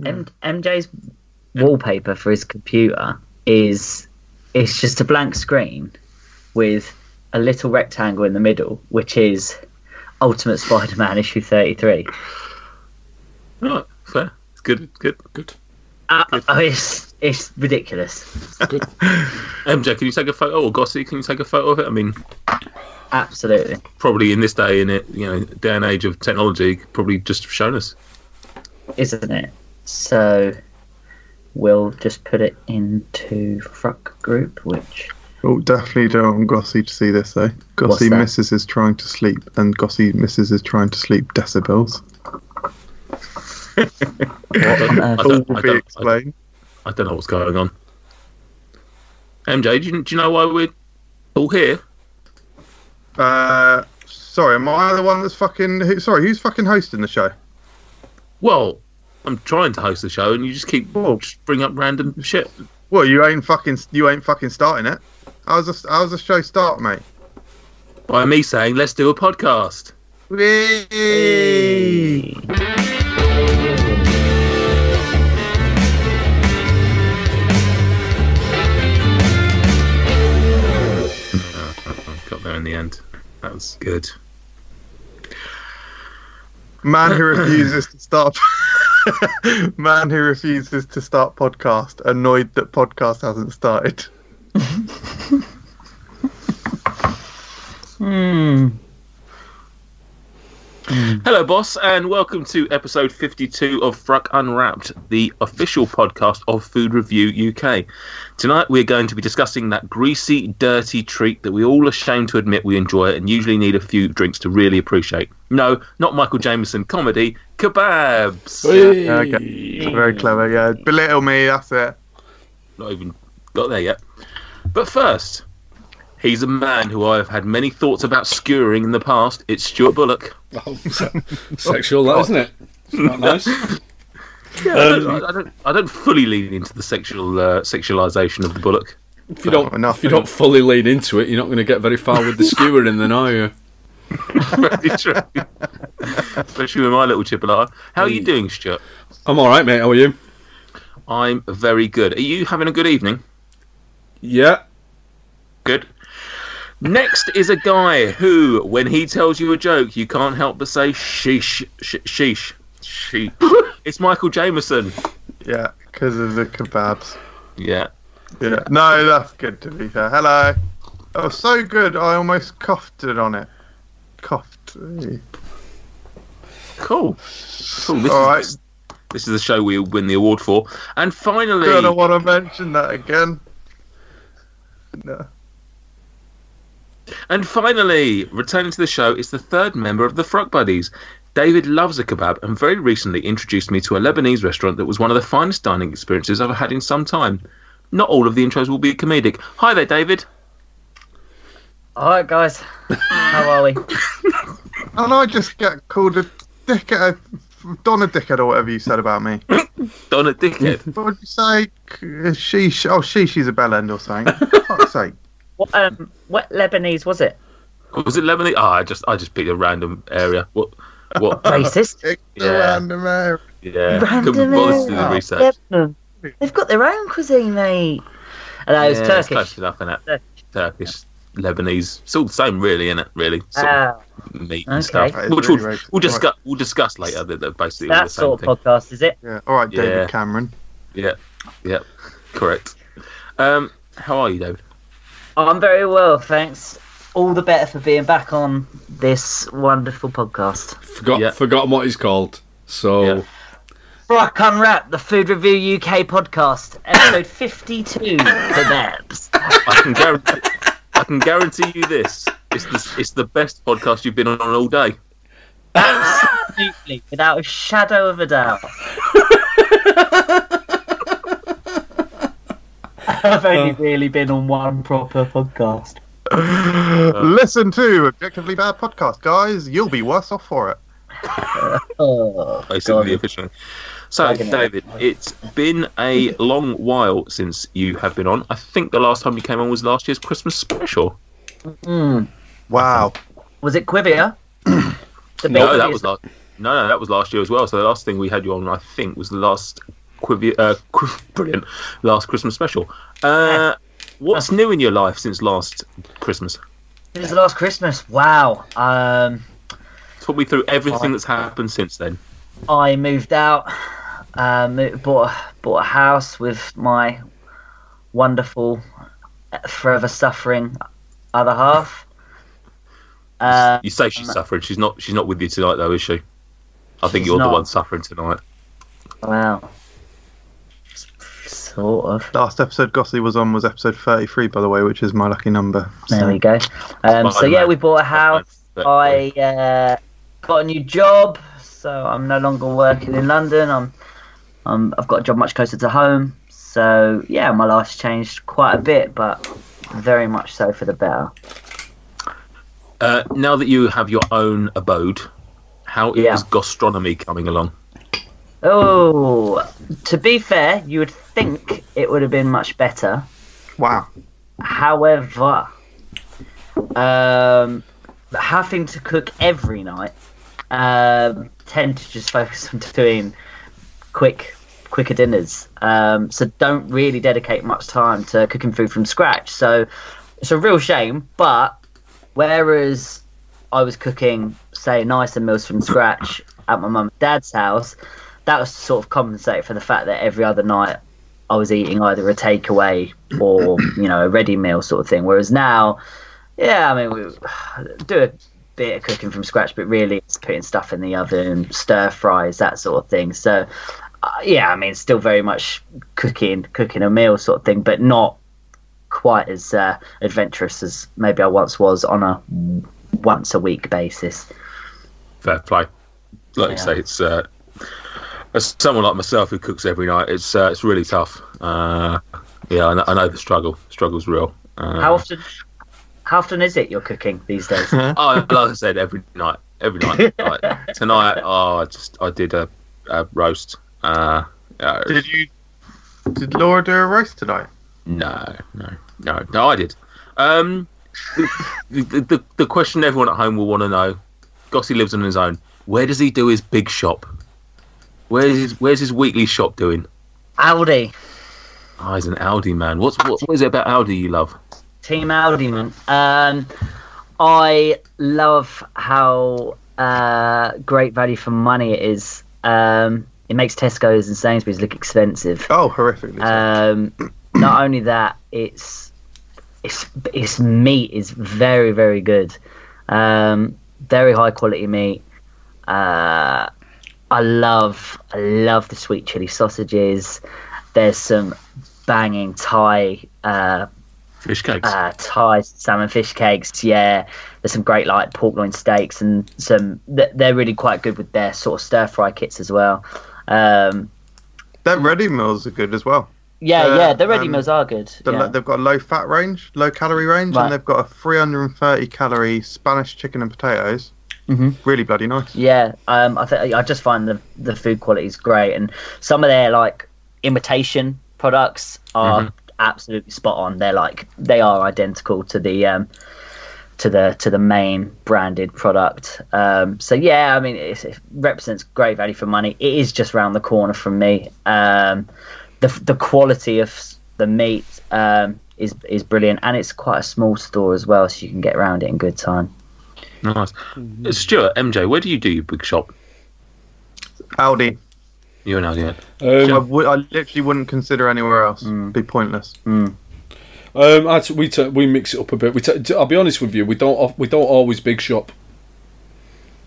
MJ's wallpaper for his computer is it's just a blank screen with a little rectangle in the middle, which is Ultimate Spider-Man issue 33. Right, fair. It's good. It's ridiculous. Good. MJ, can you take a photo? Or Gossy, can you take a photo of it? I mean, Absolutely. probably in this day day and age of technology, probably just have shown us. Isn't it? So we'll just put it into Fruck group, which Oh, definitely don't want Gossy to see this though. Gossy that? misses is trying to sleep, and Gossy misses is trying to sleep decibels. on All earth? will be explained. I don't know what's going on. MJ, do you know why we're all here? Sorry, am I the one that's fucking? Who's fucking hosting the show? Well, I'm trying to host the show, and you just keep just bring up random shit. Well, you ain't fucking starting it. How's the show start, mate? By me saying, let's do a podcast. Whee! Got there in the end. That was good. Man who refuses to start. Man who refuses to start podcast, annoyed that podcast hasn't started. Hello, boss, and welcome to episode 52 of Fruck Unwrapped, the official podcast of Food Review UK. Tonight we're going to be discussing that greasy, dirty treat that we all ashamed to admit we enjoy and usually need a few drinks to really appreciate. No, not Michael Jameson comedy, kebabs. Hey. Okay. Very clever, yeah. Belittle me, that's it. Not even got there yet. But first, he's a man who I have had many thoughts about skewering in the past. It's Stuart Bullock. Oh, sexual, that, isn't it? It's not nice. Yeah, I don't fully lean into the sexualisation of the Bullock. If you don't fully lean into it, you're not going to get very far with the skewering, then, are you? Very true. Especially with my little chipolata. How are you doing, Stuart? I'm all right, mate. How are you? I'm very good. Are you having a good evening? Yeah. Good. Next is a guy who, when he tells you a joke, you can't help but say sheesh, sheesh, sheesh. It's Michael Jameson. Yeah, because of the kebabs. Yeah. Yeah. No, that's good to be fair. Hello. That was so good, I almost coughed it on it. Coughed. Cool. Alright. This is the show we win the award for. And finally... I don't want to mention that again. No. And finally, returning to the show is the third member of the Fruck Buddies. David loves a kebab and very recently introduced me to a Lebanese restaurant that was one of the finest dining experiences I've had in some time. Not all of the intros will be comedic. Hi there, David. Alright, guys. How are we? And I just get called a dickhead, Donna dickhead or whatever you said about me. Donna dickhead. What would you say? Sheesh. Oh, she's a bell end or something. For fuck's sake. What Lebanese was it? Was it Lebanese? Oh, I just picked a random area. What? Racist? It's a Yeah. random area. Yeah. Random Couldn't bother to do the area. research. Lebanon. They've got their own cuisine, mate. And that was It's Turkish. close enough, innit? Turkish, Lebanese. It's all the same, really, innit? Really. Sort of meat and okay. stuff. That is Which really we'll racist. we'll discuss later. They're basically all that the same sort thing. of podcast, is it? Yeah. All right, David Yeah. Cameron. Yeah, correct. How are you, David? I'm very well, thanks. All the better for being back on this wonderful podcast. Forgotten what he's called. So, Yeah. Fruck Unwrapped, the Food Review UK podcast, episode 52, kebabs. I can guarantee you this. It's the best podcast you've been on all day. Absolutely, without a shadow of a doubt. I've only really been on one proper podcast. Listen to Objectively Bad Podcast, guys. You'll be worse off for it. Oh, Basically, God. officially. So, Dragging it. David, it's been a long while since you have been on. I think the last time you came on was last year's Christmas special. Mm. Wow. Was it Quivia? No, that was No, that was last year as well. So the last thing we had you on, I think, was the last brilliant last Christmas special. What's new in your life since last Christmas? Since the last Christmas, wow. Talk me through everything that's happened since then. I moved out, bought a house with my wonderful, forever suffering other half. You say she's suffering. She's not with you tonight, though, is she? I think you're not. the one suffering tonight. Wow. Sort of. Last episode Gossy was on was episode 33, by the way, which is my lucky number. There we go. So yeah, we bought a house. I got a new job, so I'm no longer working in London. I've got a job much closer to home. So yeah, my life's changed quite a bit, but very much so for the better. Now that you have your own abode, how is gastronomy coming along? Oh, to be fair, you would think it would have been much better. Wow. However, having to cook every night, tend to just focus on doing quicker dinners. So don't really dedicate much time to cooking food from scratch. So it's a real shame, but whereas I was cooking, say, nicer meals from scratch at my mum and dad's house, that was to sort of compensate for the fact that every other night I was eating either a takeaway or, a ready meal sort of thing. Whereas now, yeah, I mean, we do a bit of cooking from scratch, but really it's putting stuff in the oven, stir fries, that sort of thing. So, yeah, I mean, still very much cooking a meal sort of thing, but not quite as adventurous as maybe I once was on a once a week basis. Fair play. Like you say, it's as someone like myself who cooks every night, it's really tough. I know the struggle. The struggle's real. How often is it you're cooking these days? Like I said, every night. Like, tonight, I did a roast. Did Laura do a roast tonight? No, I did. The question everyone at home will want to know: Gossy lives on his own. Where does he do his big shop? Where's his weekly shop doing? Aldi. Oh, he's an Aldi man. What is it about Aldi you love? Team Aldi, man. I love how great value for money it is. It makes Tesco's and Sainsbury's look expensive. Oh, horrifically. Not only that, its meat is very, very good. Very high quality meat. I love the sweet chili sausages. There's some banging Thai fish cakes. Thai salmon fish cakes. Yeah, there's some great like pork loin steaks and they're really quite good with their sort of stir fry kits as well. Their ready meals are good as well. Yeah, the ready meals are good. They've got a low fat range, low calorie range, right. And they've got a 330 calorie Spanish chicken and potatoes. Mm-hmm. Really bloody nice. Yeah, I just find the food quality is great, and some of their like imitation products are absolutely spot on. They are identical to the main branded product. So yeah, I mean it represents great value for money. It is just round the corner from me. The quality of the meat is brilliant, and it's quite a small store as well, so you can get around it in good time. Nice. Stuart, MJ, where do you do your big shop? Aldi. You're an Aldi. I literally wouldn't consider anywhere else. It'd be pointless. Actually, we mix it up a bit. I'll be honest with you, we don't always big shop.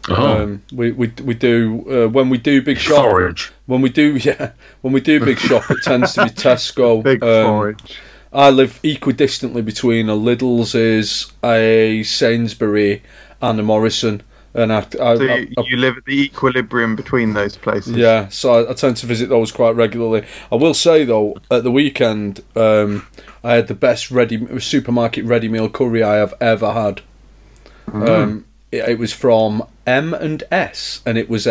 We do when we do big shop. Forage. When we do big shop, it tends to be Tesco. Big forage. I live equidistantly between a Lidl's, a Sainsbury, and a Morrison, and you live at the equilibrium between those places. Yeah, so I tend to visit those quite regularly. I will say though, at the weekend, I had the best supermarket ready meal curry I have ever had. It was from M&S, and it was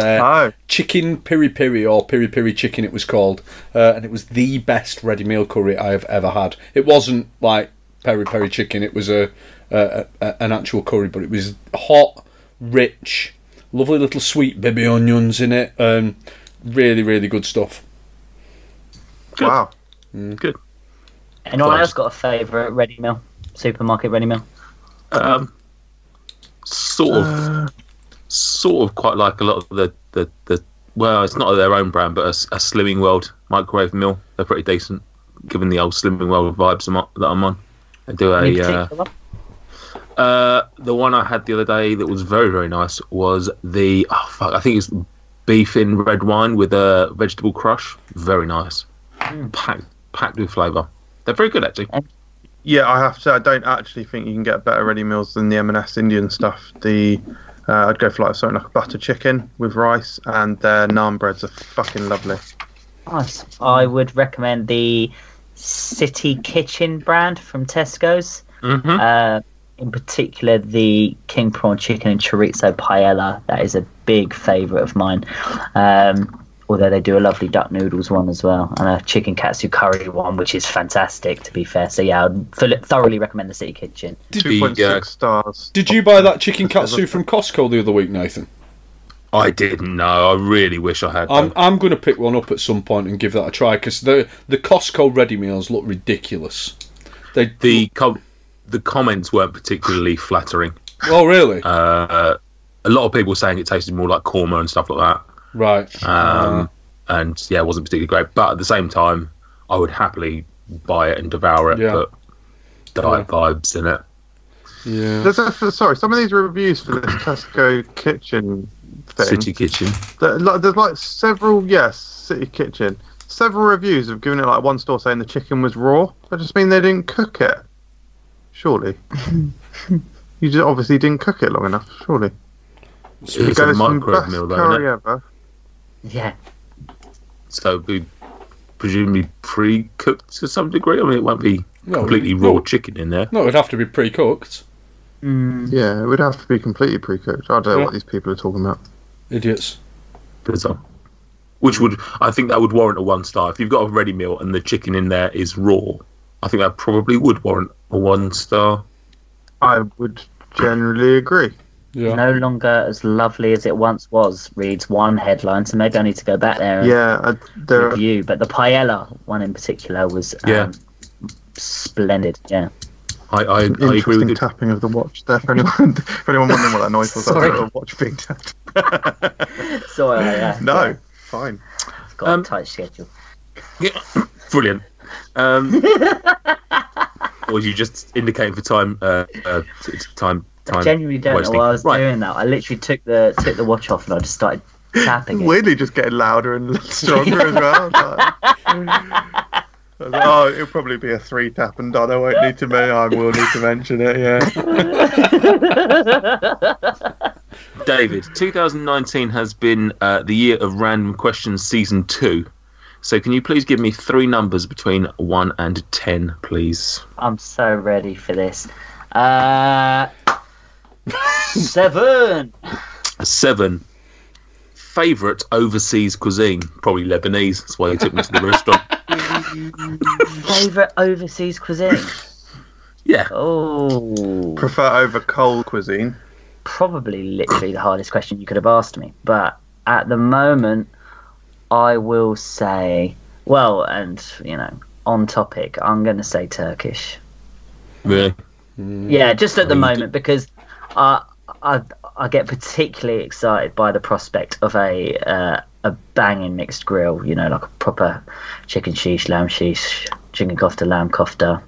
chicken piri piri, or piri piri chicken it was called, and it was the best ready meal curry I have ever had. It wasn't like peri peri chicken, it was an actual curry, but it was hot, rich, Lovely little sweet baby onions in it. Really, really good stuff. Good. Wow. Good. Anyone else got a favourite ready meal? Supermarket ready meal? Sort of quite like a lot of the well, it's not their own brand, but a Slimming World microwave meal. They're pretty decent, given the old Slimming World vibes that I'm on. They do Any particular one? the one I had the other day that was very, very nice was I think it's beef in red wine with a vegetable crush. Very nice. Packed with flavour. They're very good, actually. Yeah, I have to say, I don't actually think you can get better ready meals than the M&S Indian stuff. I'd go for something like a butter chicken with rice, and their naan breads are fucking lovely. Nice. I would recommend the City Kitchen brand from Tesco's. Mm-hmm. In particular, the king prawn chicken and chorizo paella. That is a big favourite of mine. Although they do a lovely duck noodles one as well, and a chicken katsu curry one, which is fantastic, to be fair. So yeah, I'd thoroughly recommend the City Kitchen. 2.6 stars. Did you buy that chicken katsu from Costco the other week, Nathan? I didn't know. I really wish I had. I'm going to pick one up at some point and give that a try, because the Costco ready meals look ridiculous. The comments weren't particularly flattering. Oh, really? A lot of people saying it tasted more like korma and stuff like that. Right. And yeah, it wasn't particularly great. But at the same time, I would happily buy it and devour it. Yeah. But diet vibes in it. Yeah. Some of these reviews for this Tesco kitchen thing. City Kitchen. There's several, City Kitchen. Several reviews have given it 1 store saying the chicken was raw. That just mean they didn't cook it. Surely. You just obviously didn't cook it long enough, surely. It's a microwave meal, though, isn't it? Ever. Yeah. So it'd be presumably pre-cooked to some degree. I mean, it won't be completely raw chicken in there. No, it'd have to be pre-cooked. Yeah, it would have to be completely pre-cooked. I don't know what these people are talking about. Idiots. Bizarre. I think that would warrant a 1 star. If you've got a ready meal and the chicken in there is raw, I think that probably would warrant a 1 star. I would generally agree. Yeah. No longer as lovely as it once was, reads one headline, so maybe I need to go back there and review. But the paella one in particular was splendid. Yeah. I agree with you. Tapping of the watch there for anyone wondering what that noise was. Sorry. A watch being tapped. Sorry. No, fine. I've got a tight schedule. Yeah. Brilliant. Or was you just indicating for time? I genuinely don't wasting. know why I was doing that. I literally took the watch off and I just started tapping it. Weirdly, just getting louder and stronger as well. It'll probably be a 3 tap and done. I will need to mention it. Yeah. David, 2019 has been the year of Random Questions Season 2. So can you please give me 3 numbers between 1 and 10, please? I'm so ready for this. 7. 7. Favourite overseas cuisine? Probably Lebanese. That's why you took me to the restaurant. Favourite overseas cuisine? Yeah. Oh. Prefer over cold cuisine? Probably literally the hardest question you could have asked me. But at the moment, I will say, on topic, I'm going to say Turkish. Really? Yeah, just at the moment, because I get particularly excited by the prospect of a banging mixed grill, like a proper chicken sheesh, lamb sheesh, chicken kofta, lamb kofta,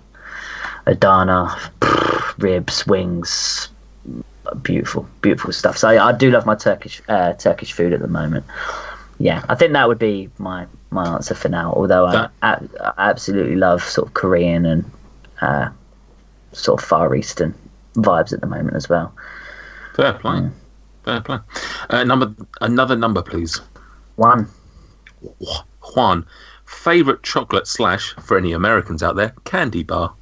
Adana, ribs, wings, beautiful stuff. So I do love my Turkish food at the moment. Yeah, I think that would be my answer for now, although I absolutely love sort of Korean and sort of Far Eastern vibes at the moment as well. Fair play. Fair play. Another number, please. 1. Juan. Favourite chocolate / for any Americans out there, candy bar?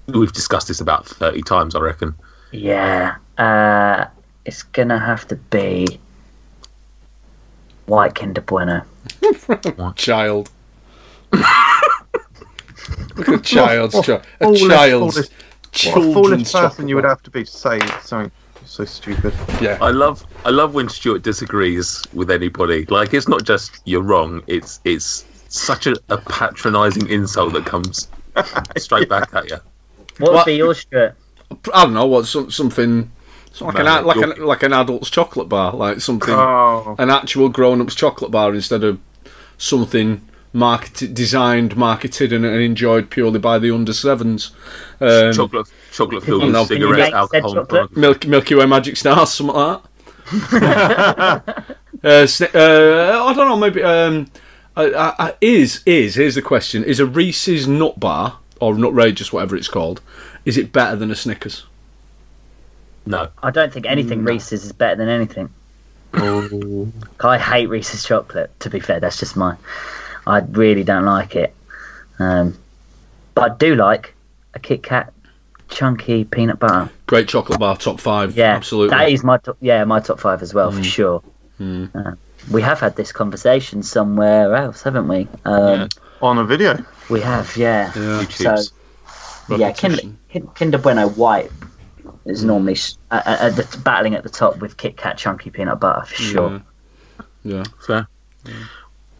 We've discussed this about 30 times, I reckon. Yeah. It's going to have to be White Kinder Bueno. Child. Look at a child's children's person you would have to be to say something So stupid. Yeah. I love when Stuart disagrees with anybody. Like, it's not just you're wrong. It's such a patronising insult that comes straight back at you. What would be your Stuart? I don't know. What's something? It's like Man, like an adult's chocolate bar, like something, Oh. an actual grown-up's chocolate bar instead of something marketed and enjoyed purely by the under sevens. Chocolate filled with No. cigarettes, Can you make said alcohol, and chocolate? Milky Way Magic Stars, something like that. I don't know. Maybe here's the question: is a Reese's nut bar or Nutrageous, whatever it's called, is it better than a Snickers? No. I don't think anything Reese's is better than anything. I hate Reese's chocolate, to be fair. That's just I really don't like it. But I do like a Kit Kat chunky peanut butter. Great chocolate bar, top 5. Yeah, absolutely. that is my top 5 as well, for sure. We have had this conversation somewhere else, haven't we? On a video. We have, yeah. So, yeah, Repetition. Kinder Bueno White is normally battling at the top with Kit Kat chunky peanut butter, for sure. Yeah. Fair.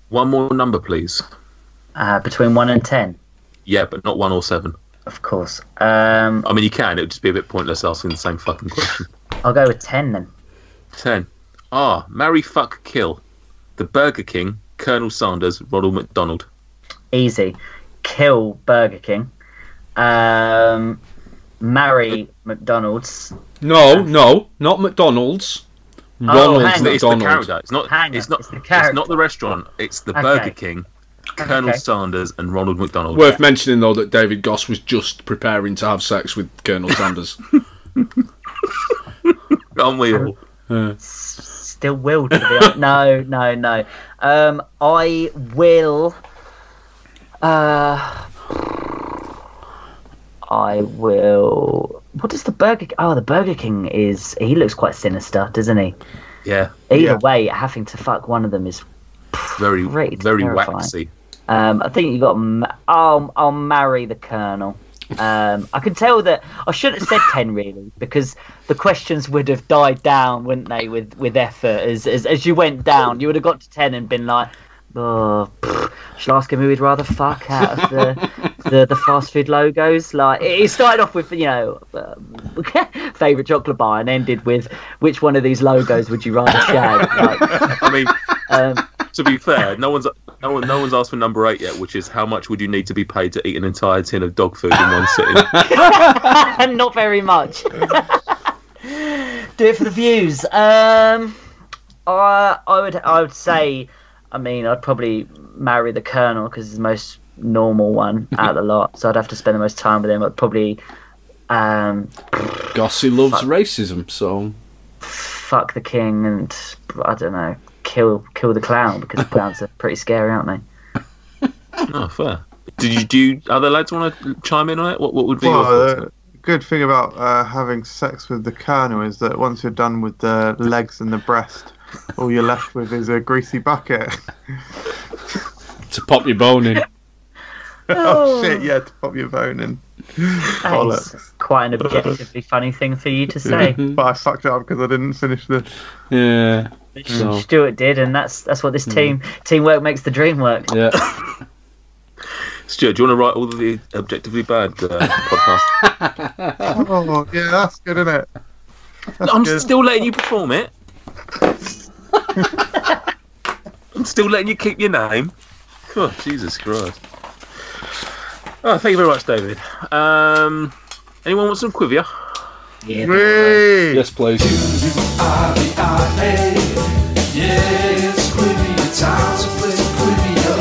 One more number, please. Between 1 and 10, Yeah, but not 1 or 7. of course. I mean, you can. It would just be a bit pointless asking the same fucking question. I'll go with 10 then. 10. Marry, fuck, kill. The Burger King, Colonel Sanders, Ronald McDonald. Easy. Kill Burger King. Marry McDonald's. No, not McDonald's. Ronald hang on. It's the McDonald. character. It's not It's the character. It's not the restaurant. It's the Burger King, Colonel Sanders, and Ronald McDonald. Worth mentioning though that David Goss was just preparing to have sex with Colonel Sanders. Aren't we all? Still will, to be honest. No. I will. I will. What does the Burger King? Oh, the Burger King is. He looks quite sinister, doesn't he? Yeah. Either way, having to fuck one of them is Very terrifying. waxy. I think you got. I'll marry the Colonel. I can tell that I should have said 10 really, because the questions would have died down, wouldn't they? With effort, as you went down, you would have got to 10 and been like, oh, shall I ask him who he'd rather fuck out of the fast food logos? Like, it started off with favourite chocolate bar and ended with which one of these logos would you rather shag? Like, I mean, to be fair, no one's asked for number 8 yet, which is how much would you need to be paid to eat an entire tin of dog food in one sitting? not very much. Do it for the views. I would say. I mean, I'd probably marry the Colonel because he's the most normal one out of the lot. So I'd have to spend the most time with him. I'd probably. Gossy loves racism, so. Fuck the King and I don't know, kill the clown, because clowns are pretty scary, aren't they? Oh, fair. Do other lads want to chime in on it? What would be your Well, thoughts? the good thing about having sex with the Colonel is that once you're done with the legs and the breast, all you're left with is a greasy bucket. To pop your bone in. Oh shit, yeah, to pop your bone in. That's quite an objectively funny thing for you to say. But I fucked it up because I didn't finish the... Yeah. So. Stuart did, and that's what this teamwork makes the dream work. Yeah. Stuart, do you want to write all of the objectively bad podcasts? Oh, yeah, that's good, isn't it? I'm still letting you perform it. I'm still letting you keep your name. Oh, Jesus Christ. Oh, thank you very much, David. Anyone want some quivia? Yeah. Whee! Yes, please. Yes, Quivia time to play Quivia.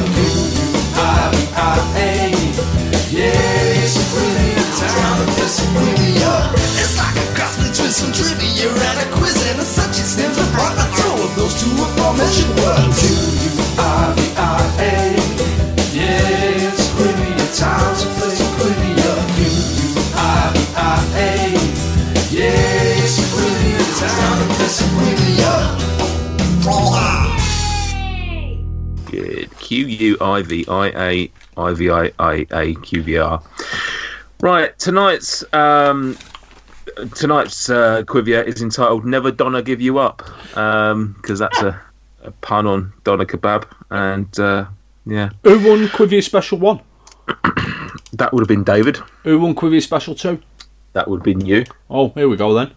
Yes, Quivia time to play some Quivia. It's like a cross between some trivia and a quiz, and as such it stems apart the two of those two aforementioned words. Q-U-I-V-I-A. Yes, Quivia time to play some Quivia. Q-U-I-V-I-A. Yes, Quivia time to play some Quivia. Good. Q-U-I-V-I-A-I-V-I-A-Q-V-R. Right, tonight's tonight's Quivia is entitled "Never Donna Give You Up," because that's a pun on doner kebab, and yeah. Who won Quivia Special 1? That would have been David. Who won Quivia Special 2? That would have been you. Oh, here we go then.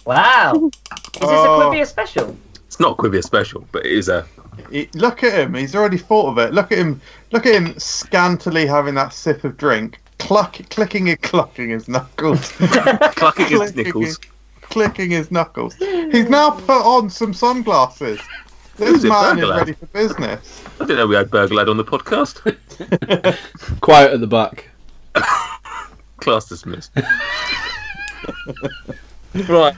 Wow. Is this a Quivia special? It's not Quivia Special, but it is a. Look at him. He's already thought of it. Look at him. Look at him scantily having that sip of drink, clicking and clucking his knuckles, Clucking his nickels. clicking his knuckles. He's now put on some sunglasses. This man is ready for business. I didn't know we had Burger Lad on the podcast. Quiet at the back. Class dismissed. Right.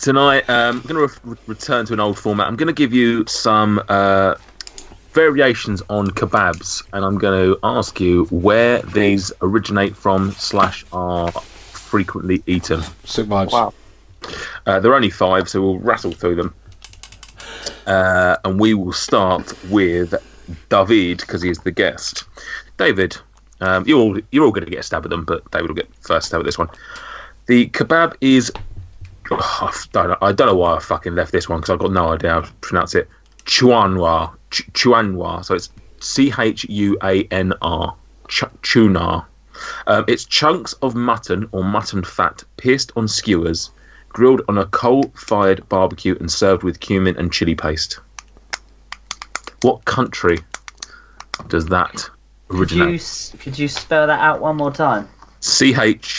Tonight, I'm going to return to an old format. I'm going to give you some variations on kebabs, and I'm going to ask you where these originate from / are frequently eaten. Sick vibes. Wow. There are only 5, so we'll rattle through them. And we will start with David, because he is the guest. David, you're all going to get a stab at them, but David will get first stab at this one. The kebab is... I don't know why I fucking left this one, because I've got no idea how to pronounce it. Chuanwa. Chuanwa. So it's Chuanr. Chunar. It's chunks of mutton or mutton fat pierced on skewers, grilled on a coal-fired barbecue and served with cumin and chili paste. What country does that originate? Could you spell that out one more time? Chuanr.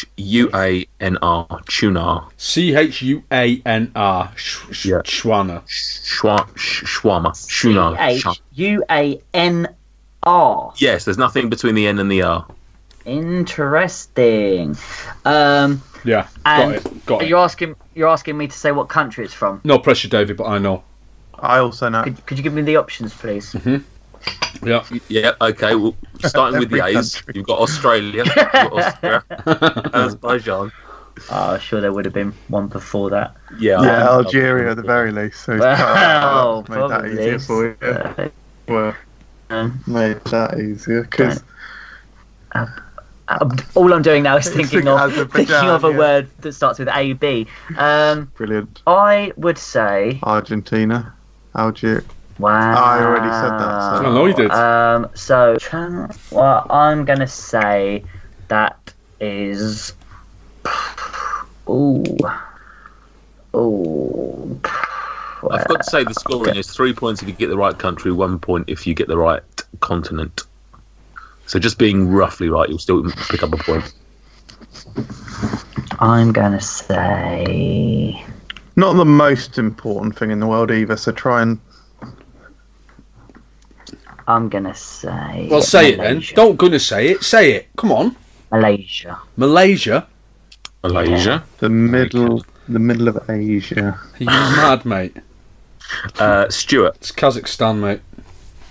Chunar. Chuanr. Yeah. Schwana. Schwama. Chunar. Chuanr. Yes, there's nothing between the N and the R. Interesting. Yeah, And got it. You're asking me to say what country it's from. No pressure, David, but I know. I also know. Could you give me the options, please? Yeah. Yeah, okay. Well, starting with the Every A's, country. you've got Australia, you've got Austria, Azerbaijan. Oh, sure, there would have been one before that. Yeah, Yeah, Algeria at the very least. So Well, made that probably. easier for you. Well, made that easier because All I'm doing now is thinking of Azerbaijan, a yeah. word that starts with A B. brilliant. I would say. Argentina, Algeria. Wow. I already said that, so- I know you did. Well, I'm gonna say that is. Ooh. I've got to say the scoring is 3 points if you get the right country, 1 point if you get the right continent. So just being roughly right, you'll still pick up a point. I'm gonna say. Not the most important thing in the world either. So try and. I'm gonna say. Well, say it then. Malaysia. Don't gonna say it. Say it. Come on. Malaysia. Malaysia. Malaysia. The middle of Asia. Are you mad, mate? Stuart. It's Kazakhstan, mate.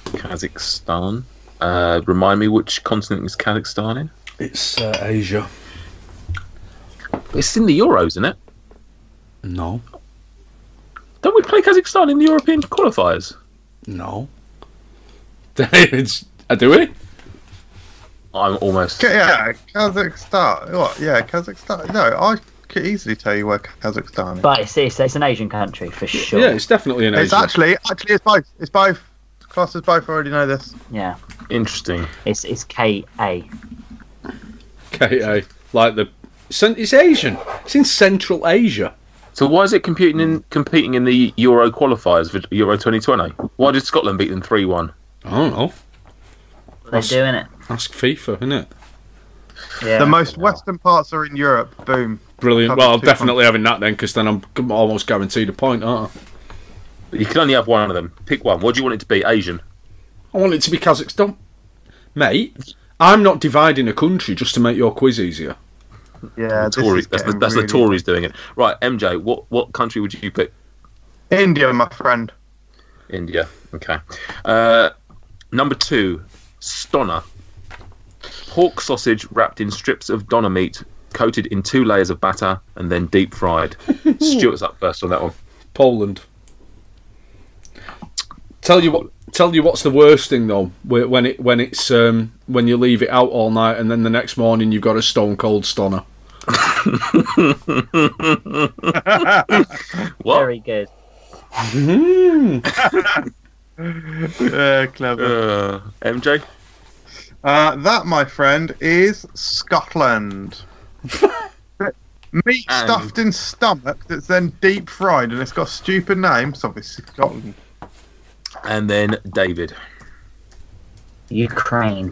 Kazakhstan. Remind me which continent is Kazakhstan in? It's Asia. It's in the Euros, isn't it? No. Don't we play Kazakhstan in the European qualifiers? No. It's. Do we? I'm almost. Yeah, Kazakhstan. What? Yeah, Kazakhstan. No, I could easily tell you where Kazakhstan is. But it's an Asian country for sure. Yeah, it's definitely an It's Asia. actually it's both. It's both. Classes both already know this. Yeah. Interesting. It's KA. KA. Like the. It's Asian. It's in Central Asia. So why is it competing in the Euro qualifiers for Euro 2020? Why did Scotland beat them 3-1? I don't know. They're doing it. Ask FIFA, innit? Yeah. The most western parts are in Europe. Boom. Brilliant. Covered Well, I'm 2 definitely having that then, because then I'm almost guaranteed a point, aren't I? But you can only have one of them. Pick one. What do you want it to be? Asian. I want it to be Kazakhstan. Mate, I'm not dividing a country just to make your quiz easier. Yeah, Tories. That's the Tories doing it. Right, MJ. What country would you pick? India, my friend. India. Okay. Number 2, Stona. Pork sausage wrapped in strips of doner meat, coated in 2 layers of batter, and then deep fried. Stuart's up first on that one. Poland. Tell you what's the worst thing though, when you leave it out all night and then the next morning you've got a stone cold stoner. What? Very good. Yeah, clever. MJ? That, my friend, is Scotland. Meat And- stuffed in stomach that's then deep fried, and it's got a stupid name. So obviously Scotland. And then David. Ukraine.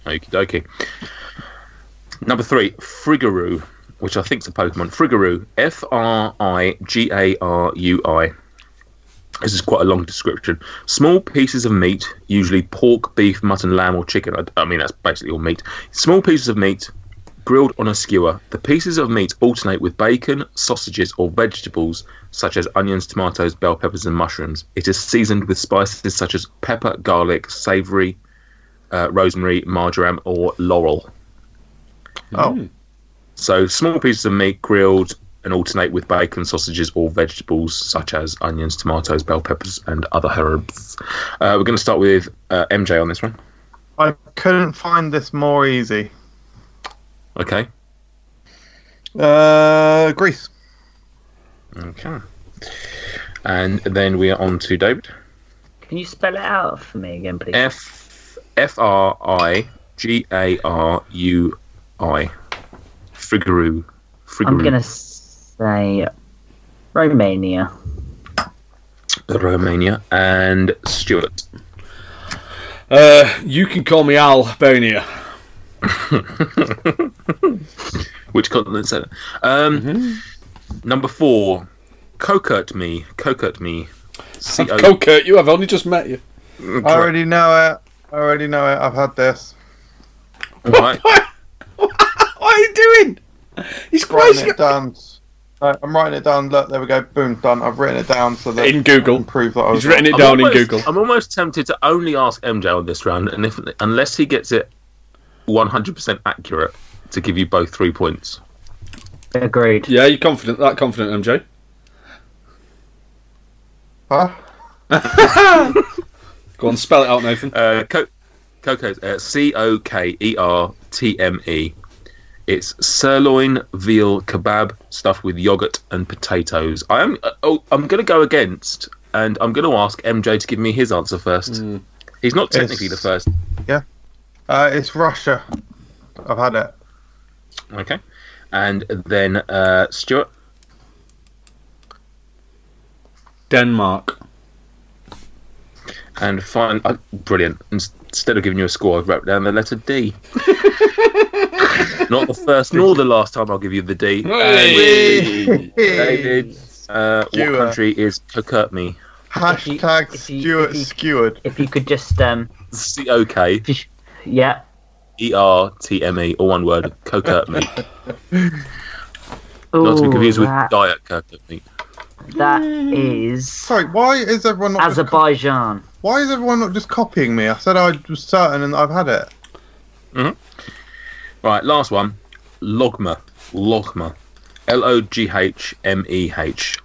Okie dokie. Number 3, Frigaroo, which I think is a Pokemon. Frigaroo. Frigarui. This is quite a long description. Small pieces of meat, usually pork, beef, mutton, lamb, or chicken. I mean, that's basically all meat. Small pieces of meat grilled on a skewer. The pieces of meat alternate with bacon, sausages, or vegetables such as onions, tomatoes, bell peppers, and mushrooms. It is seasoned with spices such as pepper, garlic, savoury, rosemary, marjoram, or laurel. Oh, So small pieces of meat grilled and alternate with bacon, sausages, or vegetables such as onions, tomatoes, bell peppers, and other herbs. We're going to start with MJ on this one. I couldn't find this more easy. Okay. Greece. Okay. And then we are on to David. Can you spell it out for me again, please? Frigarui. Frigaroo. I'm going to say Romania. Romania. And Stuart. You can call me Albania. Which continent said it? Number 4. Cocotte me. Coker, you have only just met you. I already know it. I've had this. Right. What are you doing? He's Writing crazy. it down. Right, I'm writing it down. Look, there we go. Boom, done. I've written it down so that In Google. I can prove that I was He's written it I'm down almost- in Google. I'm almost tempted to only ask MJ on this round, and unless he gets it 100% accurate, to give you both 3 points. Agreed. Yeah, you're confident. That confident, MJ. Huh? Go on, spell it out, Nathan. Cokertme. Cokertme. It's sirloin veal kebab stuffed with yogurt and potatoes. I'm going to go against, and I'm going to ask MJ to give me his answer first. He's not technically the first. It's Russia. I've had it. Okay. And then Stuart. Denmark. And fine, brilliant. Instead of giving you a score, I've wrote down the letter D. Not the first nor the last time I'll give you the D. Hey! David, what country is Cokertme? Hashtag if you- Stuart if you- skewered. If you could just, Cokertme, yeah. all one word, Cokertme. Ooh, Not to be confused with that, Diet Cokertme. that is Sorry, why is everyone not? Azerbaijan. Why is everyone not just copying me? I said I was certain and I've had it. Right, last one. Logma. Loghmeh.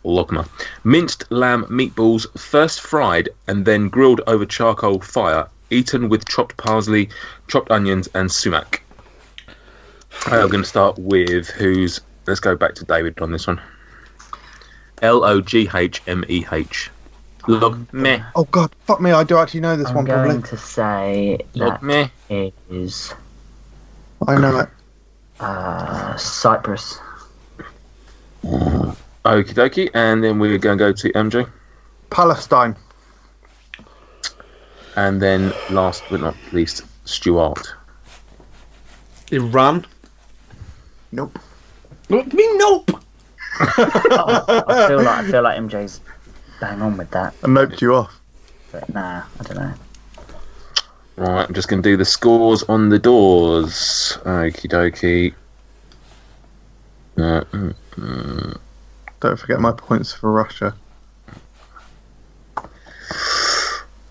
Logmeh. Minced lamb meatballs, first fried and then grilled over charcoal fire, eaten with chopped parsley, chopped onions, and sumac. I'm going to start with who's. Let's go back to David on this one. Loghmeh. Logmeh. Oh God, fuck me! I do actually know this I'm one going probably. to say that Logmeh. is I know it. Cyprus. Okie dokie. And then we're going to go to MJ. Palestine. And then last but not least, Stuart. Iran. Nope. What do you mean, nope? I feel like MJ's bang on with that, I noped you off. but nah, I don't know. Right, I'm just going to do the scores on the doors. Okie dokie. Don't forget my points for Russia.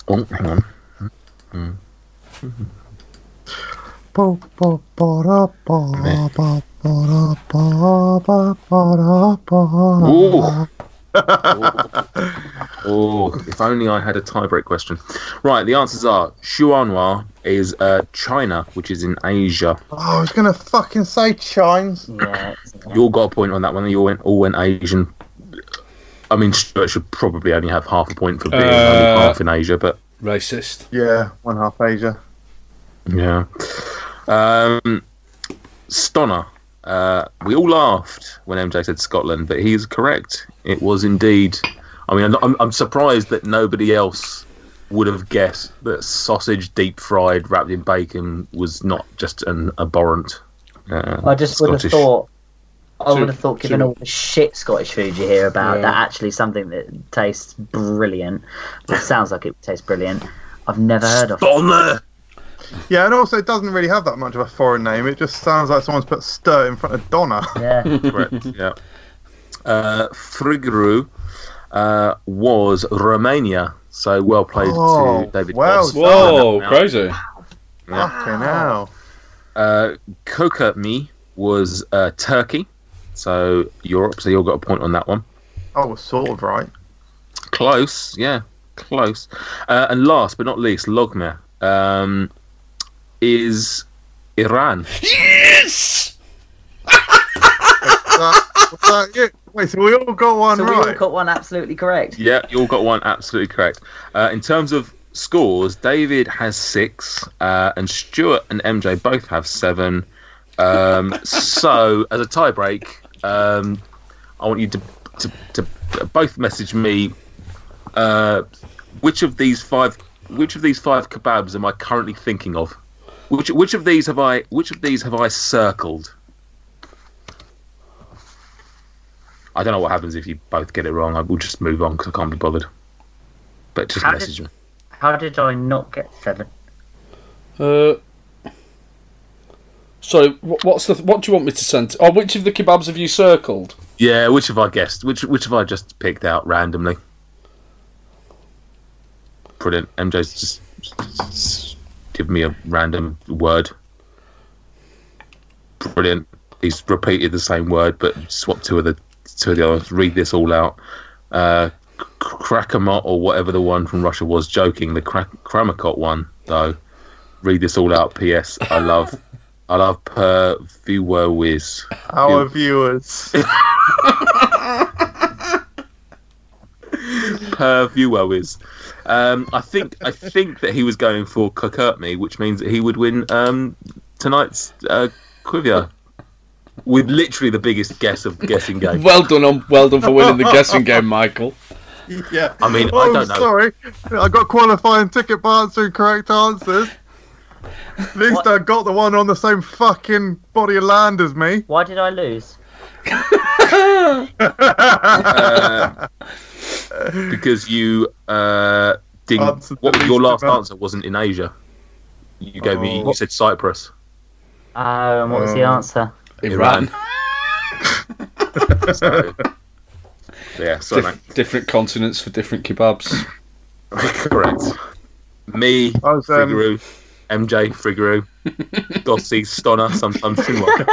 Oh, hang on. Ooh. Oh, if only I had a tie-break question. Right, the answers are Xuanhua is China, which is in Asia. Oh, I was going to fucking say Chines. Yeah. You all got a point on that one. You all went Asian. I mean, Stuart should probably only have half a point for being only half in Asia, but Racist. Yeah, 1/2 Asia. yeah. Stonner. We all laughed when MJ said Scotland, but he is correct. It was indeed. I mean, I'm surprised that nobody else would have guessed that sausage deep fried wrapped in bacon was not just an abhorrent. I just would have Scottish. thought. I Too- would have thought, given too- all the shit Scottish food you hear about, Yeah. that actually something that tastes brilliant. It sounds like it would taste brilliant. I've never heard of it. Stonner. Yeah, and also it doesn't really have that much of a foreign name. It just sounds like someone's put stir in front of Donna. Yeah. Correct. Yeah. Frigru was Romania. So well played Oh, to David well Boss. done. Whoa, crazy. Yeah. Fucking hell. Koka-mi was Turkey. So Europe. So you all got a point on that one. I was sort of right. Close. Yeah. Close. And last but not least, Logmer is Iran. Yes! Was that it? Wait, so we all got one So we all right? got one absolutely correct. Yeah, you all got one absolutely correct. In terms of scores, David has 6, and Stuart and MJ both have 7. So, as a tie-break, I want you to both message me which of these five kebabs am I currently thinking of? Which of these have I circled? I don't know what happens if you both get it wrong. I will just move on because I can't be bothered. But just How message me. How did I not get 7? Sorry, what do you want me to send? Oh, which of the kebabs have you circled? Yeah, which have I guessed? Which have I just picked out randomly? Brilliant. MJ's just give me a random word. Brilliant. He's repeated the same word, but swapped two of the others. Read this all out. Krakamot or whatever the one from Russia was. Joking. The Kramakot one though. Read this all out. P.S. I love per viewer whiz. Our viewers. Per viewer whiz. I think that he was going for Kokurtmi, which means that he would win tonight's Quivia with literally the biggest guess of the guessing game. Well done for winning the guessing game, Michael. Yeah. I mean, Oh, I don't know. sorry. I got qualifying ticket by answering correct answers. At least What? I got the one on the same fucking body of land as me. Why did I lose? Because you didn't. Answered the What least your last amount. answer wasn't in Asia. You gave me. Oh. You said Cyprus. And what was the answer? Iran. So, yeah, sorry, mate. Different continents for different kebabs. Correct. Me, I was, Friguru, MJ, Friguru, Dossie, Stonner, sometimes Shinwa.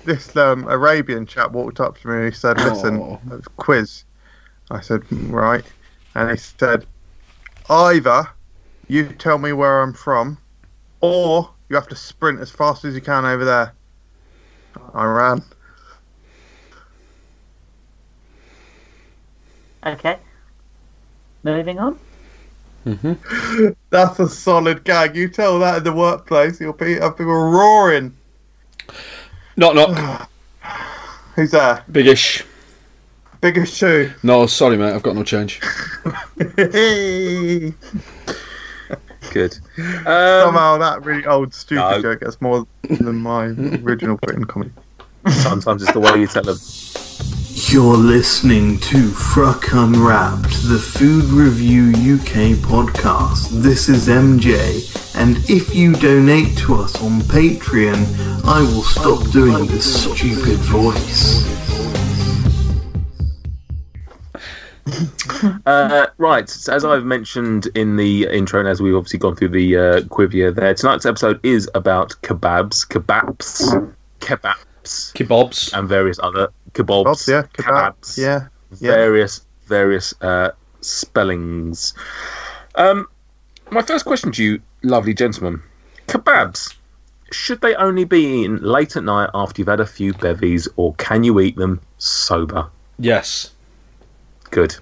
This Arabian chap walked up to me and he said, "Listen, Oh. quiz." I said, "Right," and he said, "Either you tell me where I'm from, or you have to sprint as fast as you can over there." I ran. Okay. Moving on. That's a solid gag. You tell that in the workplace, you'll have people roaring. Knock knock. Who's there? Biggish. Biggest shoe. No, sorry mate, I've got no change. Good. Somehow that really old stupid No. joke gets more than my original Britain comedy. Sometimes it's the way you tell them. You're listening to Fruck Unwrapped, the Food Review UK podcast. This is MJ, and if you donate to us on Patreon, I will stop doing this stupid voice. Right, so as I've mentioned in the intro, and as we've obviously gone through the Quivia there, tonight's episode is about kebabs. Kebabs. and various other kebabs, Kebabs, yeah, kebabs, yeah. various spellings. My first question to you, lovely gentlemen: kebabs, should they only be eaten late at night after you've had a few bevies, or can you eat them sober? Yes. Good.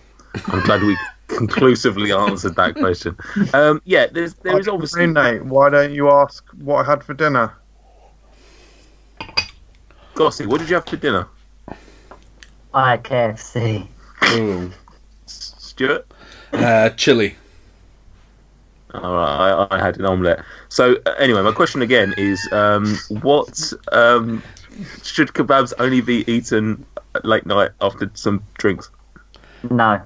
I'm glad we conclusively answered that question. There is obviously. Nate, why don't you ask what I had for dinner? Gossy, what did you have for dinner? I had KFC. Stuart? Chili. All right, I had an omelette. So anyway, my question again is, what should kebabs only be eaten late night after some drinks? No.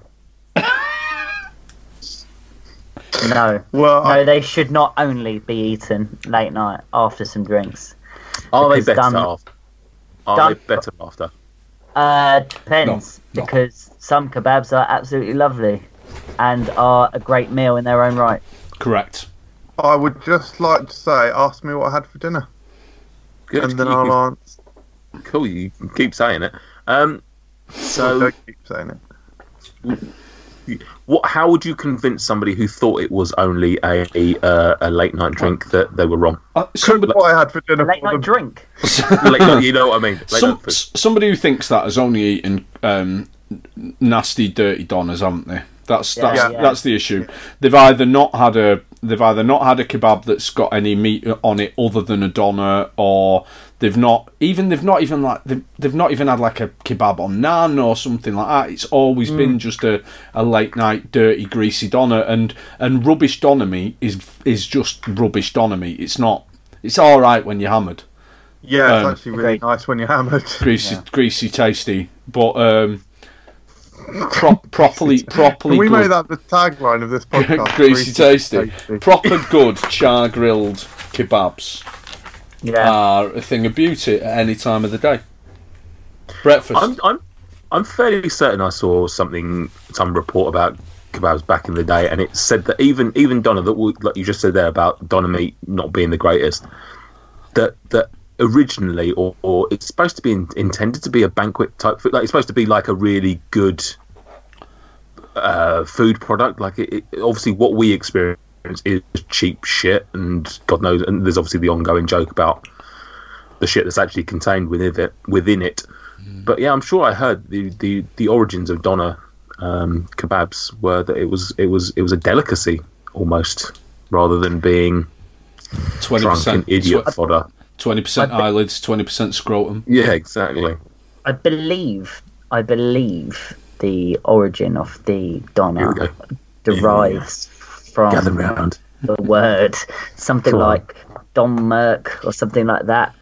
No. Well, No, they should not only be eaten late night after some drinks. Are they Because better done- after? Are done- they better after? Depends, No. because some kebabs are absolutely lovely and are a great meal in their own right. Correct. I would just like to say, ask me what I had for dinner, Good. and then I'll answer. Cool. You can keep saying it. So, Don't keep saying it. how would you convince somebody who thought it was only a late night drink that they were wrong? Somebody, What I had for A dinner. late for night them. drink. Late night, you know what I mean? Late night food. somebody who thinks that has only eaten nasty, dirty donners, haven't they? That's Yeah. the issue. They've either not had a kebab that's got any meat on it other than a doner, or they've not even had like a kebab on naan or something like that. It's always been just a late night dirty greasy doner, and rubbish doner meat is just rubbish doner meat. It's not. It's all right when you're hammered, Yeah, it's actually really agreed. nice when you're hammered. greasy, tasty, but properly Can we good. make that the tagline of this podcast? Greasy tasty. Proper good char grilled kebabs Yeah. are a thing of beauty at any time of the day. Breakfast. I'm fairly certain I saw some report about kebabs back in the day, and it said that even doner, like you just said there about doner meat not being the greatest, that originally or it's supposed to be intended to be a banquet type food. Like it's supposed to be like a really good food product. Like it obviously what we experience is cheap shit, and God knows, and there's obviously the ongoing joke about the shit that's actually contained within it. But yeah, I'm sure I heard the origins of doner kebabs were that it was a delicacy almost, rather than being 20% idiot fodder. 20% eyelids, 20% scrotum. Yeah, exactly. I believe the origin of the Here we doner go. derives Gather from round. the word something Come on. like Don Merc or something like that,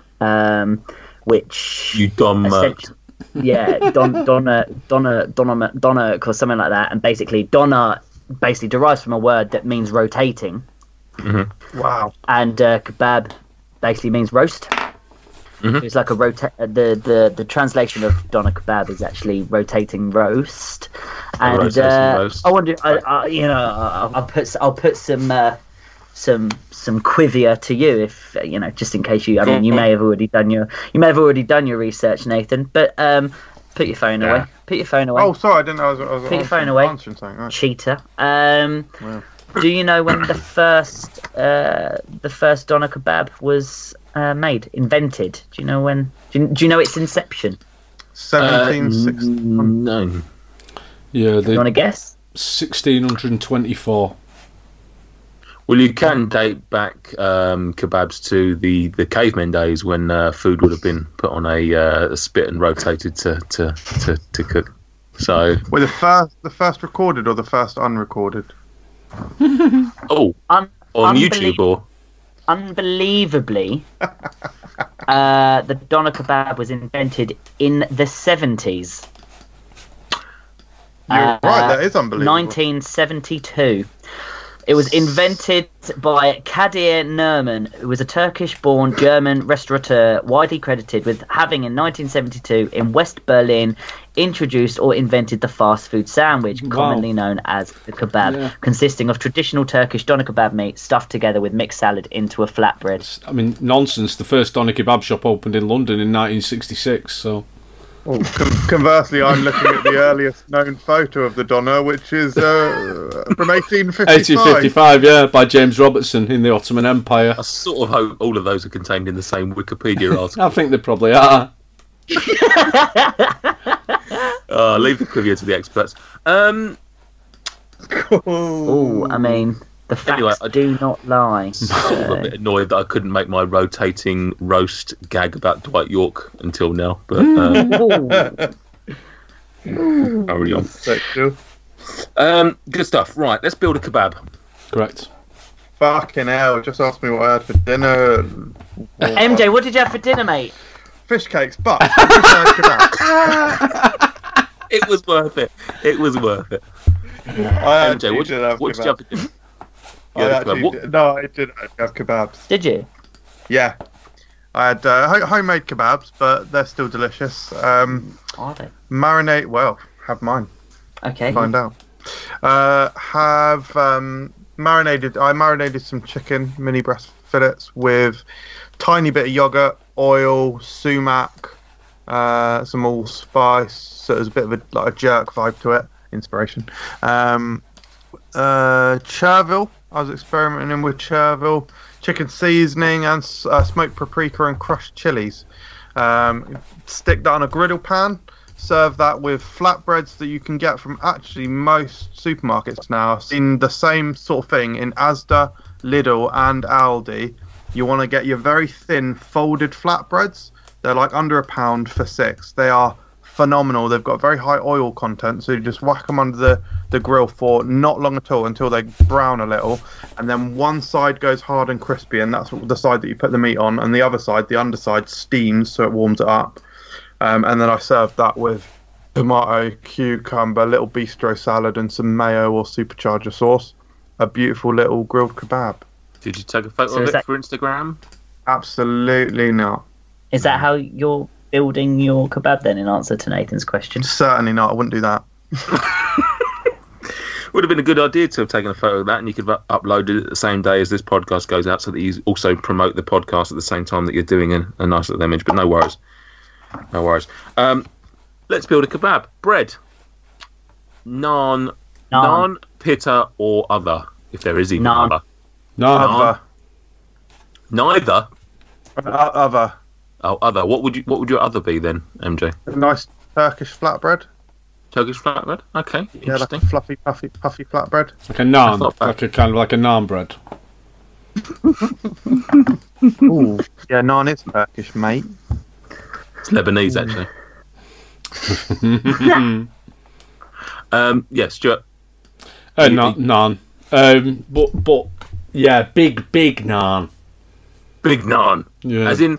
which You dumb merc. yeah, Donner or something like that, and basically Donner basically derives from a word that means rotating, Wow. and kebab basically means roast. It's like the translation of doner kebab is actually rotating roast, and rotating roast. I wonder, I'll put some quivia to you if just in case you. I mean, you may have already done your research, Nathan. But put your phone away. Put your phone away. Oh, sorry, I didn't know I was Put your phone away. answering something. Right. Cheater. Do you know when the first doner kebab was invented? Do you know when? Do you know its inception? 1761. No. Yeah, Do you want to guess? 1624. Well, you can date back kebabs to the cavemen days when food would have been put on a spit and rotated to cook. So, Were the first recorded or the first unrecorded? on YouTube or Unbelievably, the doner kebab was invented in the 70s. You're right, that is unbelievable. 1972. It was invented by Kadir Nerman, who was a Turkish-born German restaurateur widely credited with having, in 1972, in West Berlin, introduced or invented the fast food sandwich, commonly known as the kebab, consisting of traditional Turkish doner kebab meat stuffed together with mixed salad into a flatbread. I mean, nonsense. The first doner kebab shop opened in London in 1966, so... Well, conversely, I'm looking at the earliest known photo of the doner, which is from 1855. 1855, yeah, by James Robertson in the Ottoman Empire. I sort of hope all of those are contained in the same Wikipedia article. I think they probably are. Leave the trivia to the experts. Oh, I mean, the facts do not lie. I'm a bit annoyed that I couldn't make my rotating roast gag about Dwight York until now, but carry on. Good stuff. Right, let's build a kebab. Correct. Fucking hell, just asked me what I had for dinner. MJ, what did you have for dinner, mate? Fish cakes, but kebab. It was worth it. It was worth it. MJ, what did you have for dinner? I did have kebabs. Did you? Yeah. I had homemade kebabs, but they're still delicious. Are they? Marinate, well, have mine. Okay. Find out. I marinated some chicken, mini breast fillets with tiny bit of yogurt, oil, sumac, some allspice, so there's a bit of a jerk vibe to it, inspiration. Chervil, I was experimenting with chervil, chicken seasoning and smoked paprika and crushed chilies. Stick that on a griddle pan, serve that with flatbreads that you can get from actually most supermarkets now. I've seen the same sort of thing in Asda, Lidl and Aldi. You want to get your very thin folded flatbreads. They're like under £1 for 6. They are phenomenal. They've got very high oil content, so you just whack them under the grill for not long at all until they brown a little, and then one side goes hard and crispy, and that's the side that you put the meat on, and the other side, the underside, steams so it warms it up. And then I served that with tomato, cucumber, little bistro salad and some mayo or supercharger sauce. A beautiful little grilled kebab. Did you take a photo of it for Instagram? Absolutely not. Is that how you're building your kebab then, in answer to Nathan's question? Certainly not. I wouldn't do that. Would have been a good idea to have taken a photo of that, and you could upload it the same day as this podcast goes out, so that you also promote the podcast at the same time that you're doing a nice little image. But no worries. No worries. Let's build a kebab. Bread. Naan, pitta, or other, if there is even other. Other. Neither? Other. Oh, other. What would your other be then, MJ? A nice Turkish flatbread. Turkish flatbread? Okay, yeah, like a fluffy, puffy flatbread. Like a naan, like a naan bread. Ooh, yeah, naan is Turkish, mate. It's Lebanese, actually. Yeah, Stuart. Naan. But yeah, big naan. Big naan. Yeah. As in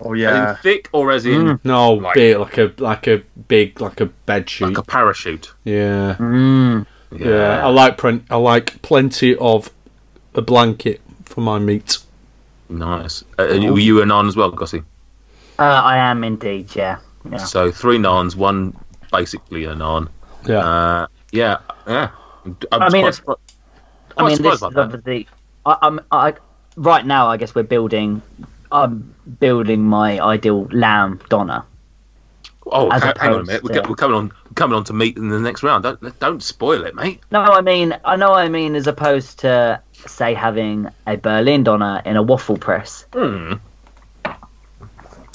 thick, or as in big, like a bed sheet, like a parachute. Yeah. Yeah. I like plenty of a blanket for my meat. Nice. Were you a naan as well, Gossie? I am indeed. Yeah. So 3 naans, 1 basically a naan. Yeah. Yeah. I mean, this is obviously. Right now, I guess I'm building my ideal lamb doner. Oh, hang on a minute. We're coming on to meat in the next round. Don't spoil it, mate. No, I mean, as opposed to, say, having a Berlin doner in a waffle press.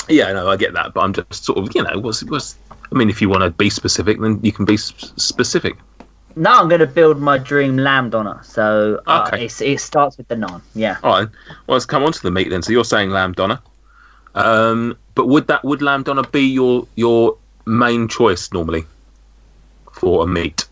Yeah, no, I get that, but I'm just sort of, I mean, if you want to be specific, then you can be specific. No, I'm going to build my dream lamb doner. So it starts with the naan. Yeah. All right. Well, let's come on to the meat then. So you're saying lamb doner. But would lamb doner be your main choice normally for a meat?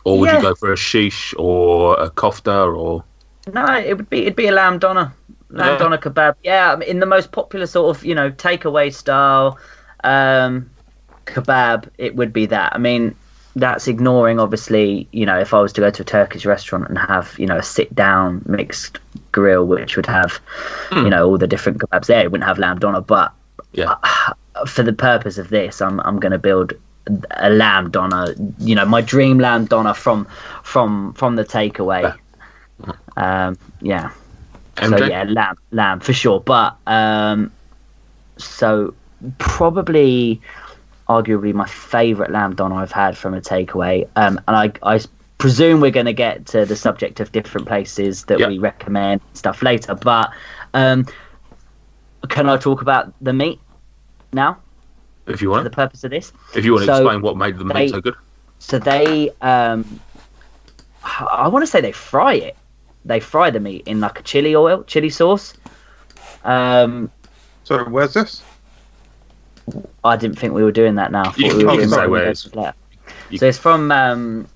Or would you go for a shish or a kofta or? No, it'd be a lamb doner. Lamb doner kebab. Yeah, in the most popular sort of, takeaway style kebab, it would be that. I mean, that's ignoring, obviously, if I was to go to a Turkish restaurant and have, a sit-down mixed grill, which would have, all the different kebabs there, it wouldn't have lamb doner. But for the purpose of this, I'm going to build a lamb doner, my dream lamb doner from the takeaway. MJ? So yeah, lamb for sure. But so probably, arguably, my favourite lamb doner I've had from a takeaway. And I presume we're going to get to the subject of different places that we recommend stuff later. But can I talk about the meat now? If you want. For the purpose of this. If you want to explain what made the meat so good. So they, I want to say they fry it. They fry the meat in like a chili sauce. So where's this? I didn't think we were doing that now. You can say where it is. So it's from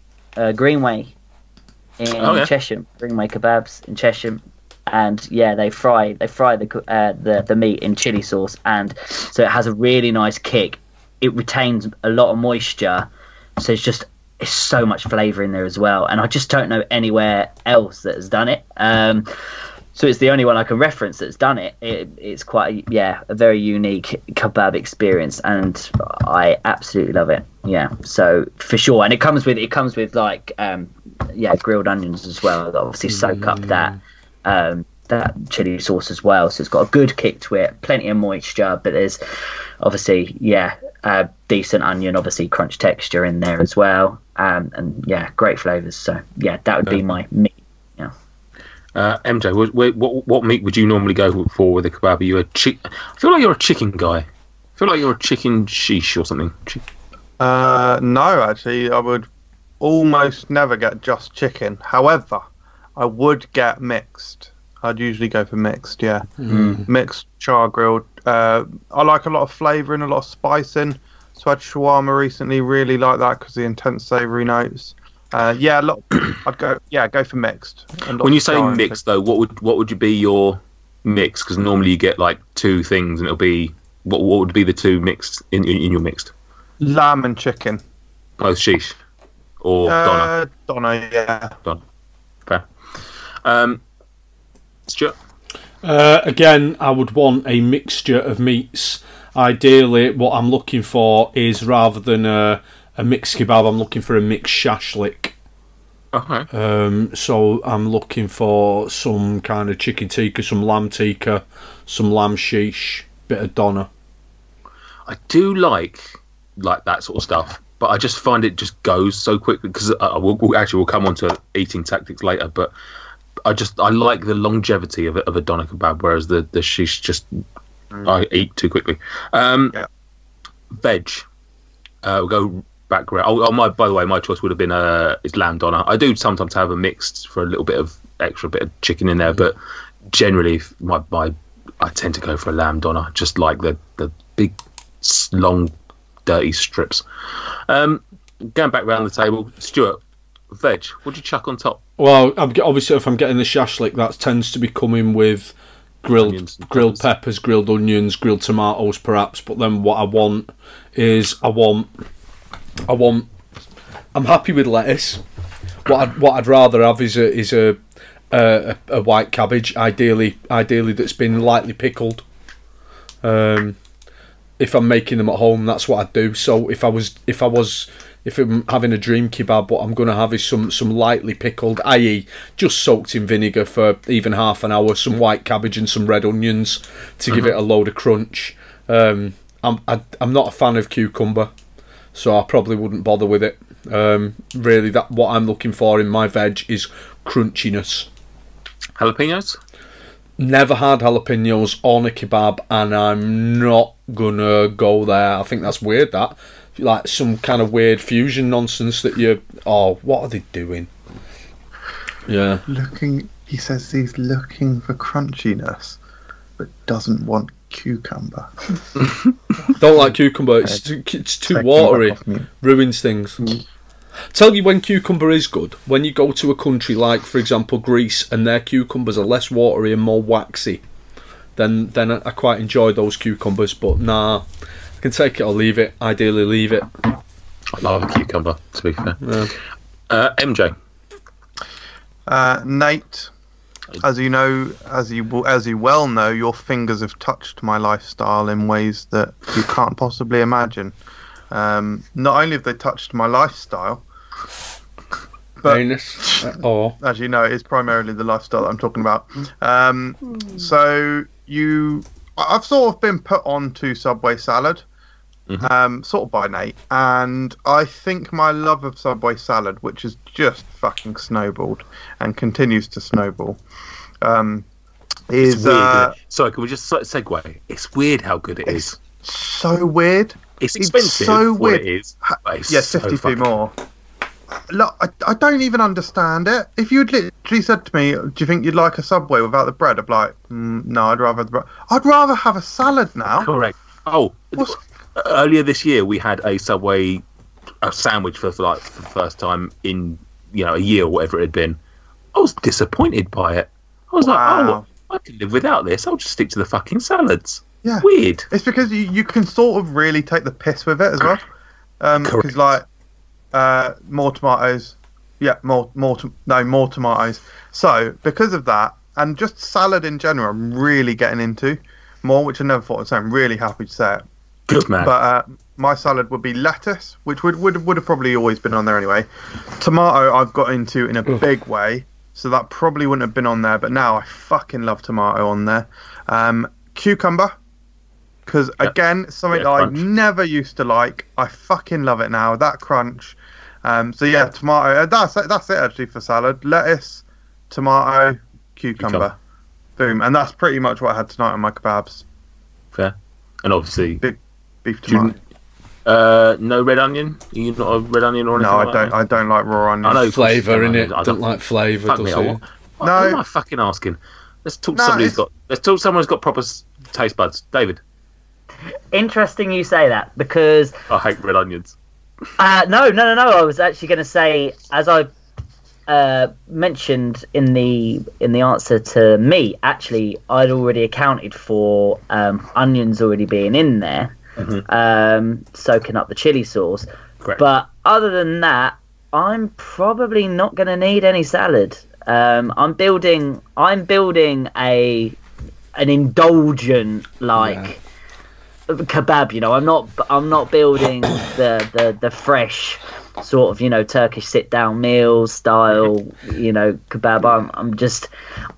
Greenway in Chesham. Greenway Kebabs in Chesham. And they fry the meat in chili sauce, and so it has a really nice kick. It retains a lot of moisture, so it's so much flavour in there as well. And I just don't know anywhere else that has done it. So it's the only one I can reference that's done it. It's quite a very unique kebab experience, and I absolutely love it. Yeah, so for sure. And it comes with like grilled onions as well that obviously soak up that chili sauce as well. So it's got a good kick to it, plenty of moisture, but there's obviously decent onion, obviously crunch texture in there as well, and great flavors. So that would be my meat. MJ, what meat would you normally go for with a kebab? Are you a I feel like you're a chicken guy. I feel like you're a chicken sheesh or something. No, actually, I would almost never get just chicken. However, I would get mixed. I'd usually go for mixed, mixed char grilled. I like a lot of flavour and a lot of spice in. So I had shawarma recently, really like that because of the intense savoury notes. I'd go for mixed. When you say mixed, though, what would you be your mix? Because normally you get like two things, and it'll be what would be the two mixed in your mixed? Lamb and chicken. Both sheesh or doner. Doner, yeah. Doner. Fair. Stuart? Again, I would want a mixture of meats. Ideally, what I'm looking for is, rather than a mixed kebab, I'm looking for a mixed shashlik. Okay. So I'm looking for some kind of chicken tikka, some lamb tikka, some lamb sheesh, bit of doner. I do like that sort of stuff, but I just find it just goes so quickly because we'll come on to eating tactics later, but I like the longevity of a doner kebab, whereas the sheesh just I eat too quickly. Veg. We'll go back. By the way, my choice would have been is lamb doner. I do sometimes have a mixed for a little bit of extra bit of chicken in there, but generally I tend to go for a lamb doner. Just like the big long dirty strips. Going back round the table, Stuart, veg. What do you chuck on top? Well, obviously, if I'm getting the shashlik, that tends to be coming with grilled peppers, grilled onions, grilled tomatoes, perhaps. But then what I want is I'm happy with lettuce. What I'd rather have is a white cabbage, ideally that's been lightly pickled. If I'm making them at home, that's what I'd do. So if I'm having a dream kebab, what I'm going to have is some lightly pickled, i.e. just soaked in vinegar for even half an hour, some white cabbage and some red onions to give it a load of crunch. I'm not a fan of cucumber, so I probably wouldn't bother with it. Really, that what I'm looking for in my veg is crunchiness. Jalapenos? Never had jalapenos on a kebab, and I'm not gonna go there. I think that's weird, that. Like some kind of weird fusion nonsense that what are they doing? Yeah. He says he's looking for crunchiness, but doesn't want cucumber. Don't like cucumber, it's too watery, ruins things. Tell you when cucumber is good, when you go to a country like, for example, Greece, and their cucumbers are less watery and more waxy, then I quite enjoy those cucumbers. But nah, I can take it or leave it. Ideally leave it. I love a cucumber, to be fair. Yeah. MJ. Nate, as you know, as you well know, your fingers have touched my lifestyle in ways that you can't possibly imagine. Not only have they touched my lifestyle, but Anus. Or as you know, it's primarily the lifestyle that I'm talking about. So I've sort of been put onto Subway salad, sort of by Nate, and I think my love of Subway salad, which has just fucking snowballed and continues to snowball, It's weird. Sorry, can we just segue? It's weird how good it is. So weird. It's expensive. So for what weird. it is. But it's Yeah, so 50p more. Look, I don't even understand it. If you'd literally said to me, "Do you think you'd like a Subway without the bread?" I'd be like, "No, I'd rather have the bread." I'd rather have a salad now. Correct. Oh, earlier this year we had a Subway sandwich for the first time in a year or whatever it had been. I was disappointed by it. I was like, "Oh, I can live without this. I'll just stick to the fucking salads." Yeah, weird. It's because you can sort of really take the piss with it as well. Because more tomatoes. Yeah, more tomatoes. So because of that, and just salad in general, I'm really getting into more, which I never thought I'd say. I'm really happy to say it. Good man. But my salad would be lettuce, which would have probably always been on there anyway. Tomato I've got into in a big way, so that probably wouldn't have been on there. But now I fucking love tomato on there. Cucumber. Because, again, something that I never used to like. I fucking love it now. That crunch. So, yeah, tomato. That's it, actually, for salad. Lettuce, tomato, cucumber. Boom. And that's pretty much what I had tonight on my kebabs. Fair. And obviously... Beef tomato. No red onion? Are you not a red onion or anything? No, like that? I don't like raw onion. I know flavour in it. I don't like flavour. Fuck me, No. What am I fucking asking? Let's talk to someone who's got proper taste buds. David. Interesting you say that, because I hate red onions. No. I was actually going to say, as I mentioned in the answer to me, actually, I'd already accounted for onions already being in there, soaking up the chili sauce. Correct. But other than that, I'm probably not going to need any salad. I'm building an indulgent kebab. I'm not building the fresh sort of Turkish sit down meal style kebab.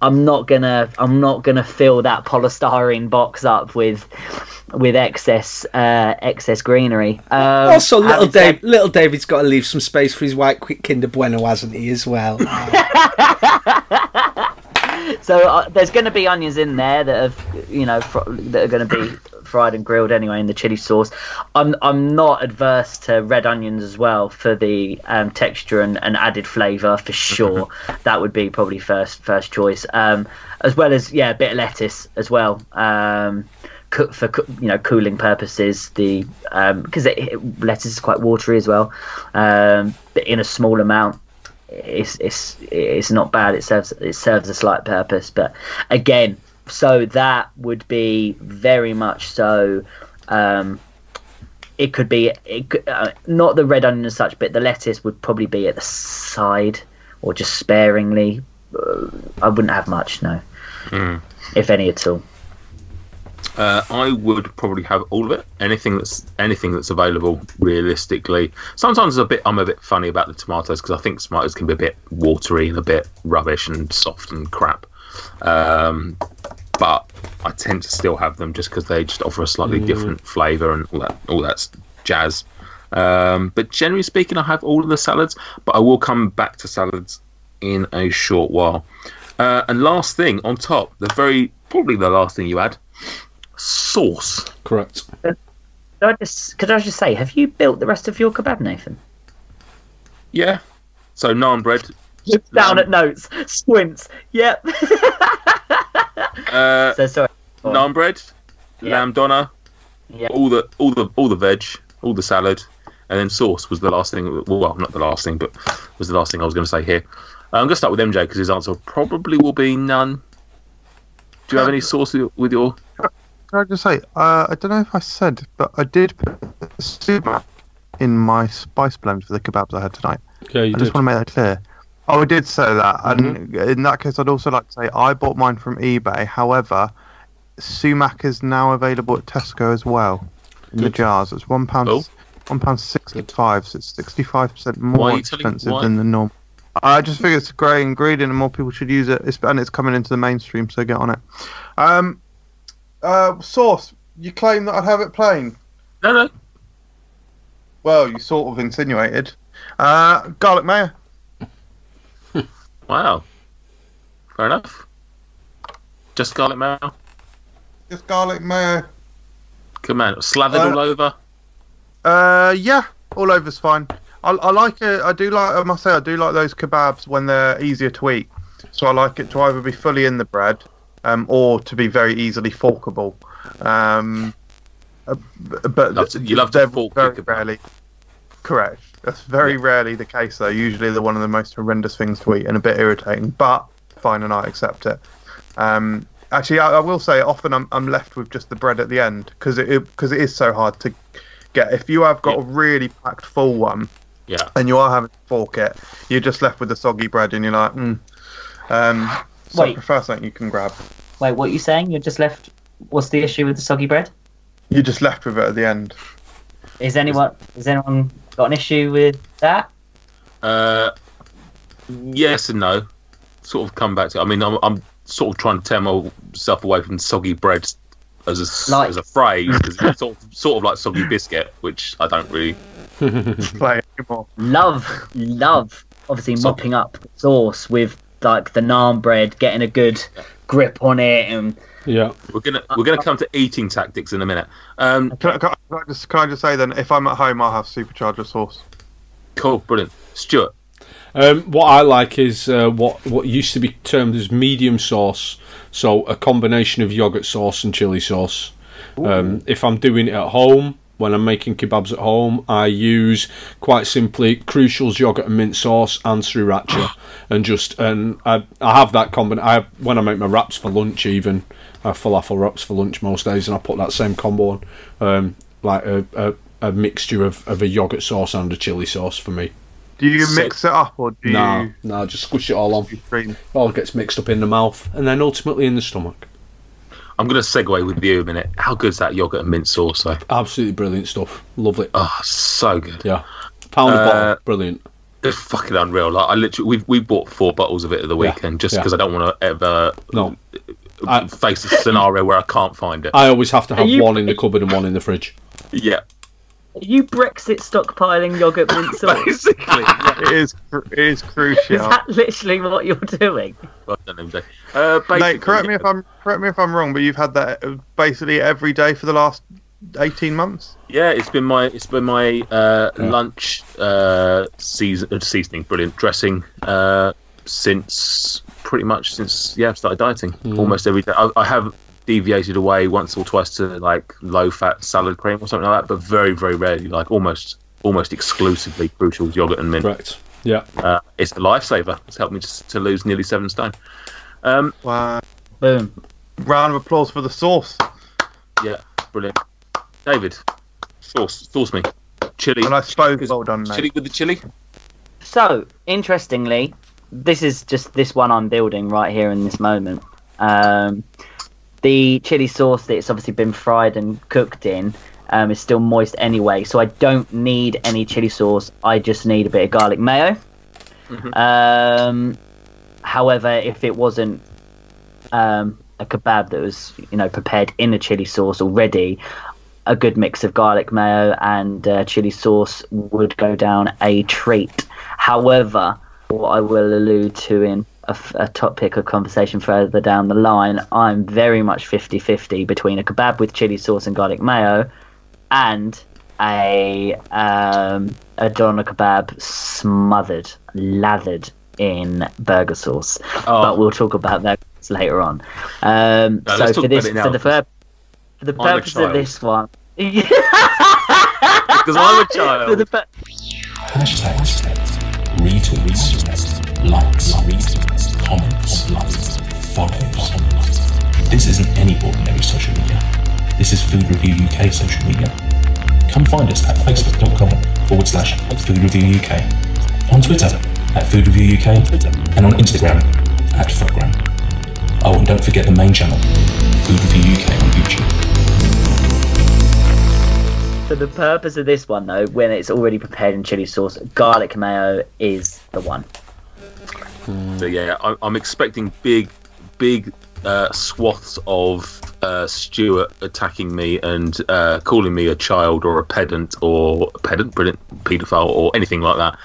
I'm not gonna fill that polystyrene box up with excess greenery. Also, little David's got to leave some space for his white Kinder Bueno, hasn't he, as well? So there's going to be onions in there that that are going to be fried and grilled anyway in the chili sauce. I'm not adverse to red onions as well for the texture and added flavour for sure. That would be probably first choice. As well as a bit of lettuce as well. For cooling purposes, because lettuce is quite watery as well. But in a small amount, it's not bad. It serves a slight purpose. But again, so that would be very much so. It could be not the red onion as such, but the lettuce would probably be at the side or just sparingly. I wouldn't have much, no, if any at all. I would probably have all of it. Anything that's available, realistically. Sometimes I'm a bit funny about the tomatoes because I think tomatoes can be a bit watery and a bit rubbish and soft and crap. But I tend to still have them just because they just offer a slightly different flavour and all that jazz. But generally speaking, I have all of the salads. But I will come back to salads in a short while. And last thing on top, probably the last thing you had. Sauce. Correct. Could I just say, have you built the rest of your kebab, Nathan? Yeah. So naan bread. Down at notes. Squints. Yep. So sorry. Naan bread, lamb doner, all the veg, all the salad, and then sauce was the last thing. Well, not the last thing, but was the last thing I was going to say here. I'm going to start with MJ because his answer probably will be none. Do you have any sauce with your? Can I just say, I don't know if I said, but I did put sumac in my spice blend for the kebabs I had tonight. Yeah, you I did. just want to make that clear. Oh, I did say that. And in that case, I'd also like to say I bought mine from eBay. However, sumac is now available at Tesco as well in the jars. It's £1, £1.65, so it's 65% more expensive than the normal. I just think it's a great ingredient and more people should use it. And it's coming into the mainstream, so get on it. Sauce, you claim that I'd have it plain. No. Well, you sort of insinuated. Garlic mayo. Wow. Fair enough. Just garlic mayo? Just garlic mayo. Good man. Slathered all over? Yeah, all over's fine. I like it. I must say, I do like those kebabs when they're easier to eat. So I like it to either be fully in the bread, or to be very easily forkable. But you love to fork very kebab. rarely. Correct. That's very rarely the case, though. Usually they're one of the most horrendous things to eat and a bit irritating, but fine, and I accept it. Actually, I will say often I'm left with just the bread at the end because it is so hard to get. If you have got a really packed full one, and you are having to fork it, you're just left with the soggy bread, and you're like, So I prefer something you can grab. Wait, what are you saying? You're just left... What's the issue with the soggy bread? You're just left with it at the end. Has anyone got an issue with that? Yes and no. Sort of come back to... I mean, I'm sort of trying to tear myself away from soggy bread as a phrase, because it's sort of like soggy biscuit, which I don't really play anymore. Love obviously mopping up sauce with like the naan bread, getting a good grip on it, and we're gonna come to eating tactics in a minute. Can I just say then, if I'm at home, I'll have supercharger sauce. Cool, brilliant. Stuart. What I like is what used to be termed as medium sauce, so a combination of yogurt sauce and chili sauce. If I'm doing it at home, when I'm making kebabs at home, I use quite simply Crucial's yogurt and mint sauce and sriracha, and I have that combination. When I make my wraps for lunch, even I have falafel wraps for lunch most days, and I put that same combo on, like a mixture of a yogurt sauce and a chili sauce for me. Do you mix it up, or do you... No, just squish it all on. All gets mixed up in the mouth, and then ultimately in the stomach. I'm going to segue with you a minute. How good's that yogurt and mint sauce, though? Absolutely brilliant stuff. Love it. Oh, so good. Yeah. Pound a bottle. Brilliant. It's fucking unreal. Like, I literally, we bought 4 bottles of it at the weekend, just because I don't want to ever face a scenario where I can't find it. I always have to have one in the cupboard and one in the fridge. Yeah. Are you Brexit stockpiling yogurt mint sauce? Basically, it is crucial. Is that literally what you're doing? Well done, MD. Nate, correct me if I'm wrong, but you've had that basically every day for the last 18 months. Yeah, it's been my lunch seasoning, brilliant dressing since I started dieting. Almost every day. I have deviated away once or twice to like low fat salad cream or something like that, but very, very rarely, like almost exclusively Crucial's yogurt and mint. Correct. Yeah. It's a lifesaver. It's helped me to lose nearly 7 stone. Wow. Boom. Round of applause for the sauce. Yeah, brilliant. David, sauce me. Chili. And I suppose well done, mate. Chili with the chili. So, interestingly, this is just this one I'm building right here in this moment. The chili sauce that it's obviously been fried and cooked in is still moist anyway, so I don't need any chili sauce. I just need a bit of garlic mayo. However, if it wasn't a kebab that was prepared in a chili sauce already, a good mix of garlic mayo and chili sauce would go down a treat. However, what I will allude to in a topic of conversation further down the line, I'm very much 50-50 between a kebab with chili sauce and garlic mayo and a doner kebab lathered in burger sauce. But we'll talk about that later on. So for the purpose of this one, because I'm a child. Hashtags, retweets, likes, comments, follows. This isn't any ordinary social media. This is Food Review UK social media. come find us at facebook.com/Food Review UK, on Twitter @Food Review UK, and on Instagram @Fuckgram. Oh, and don't forget the main channel, Food Review UK on YouTube. For the purpose of this one, though, when it's already prepared in chili sauce, garlic mayo is the one. So yeah, I'm expecting big swaths of Stuart attacking me and calling me a child or a pedant, brilliant paedophile or anything like that.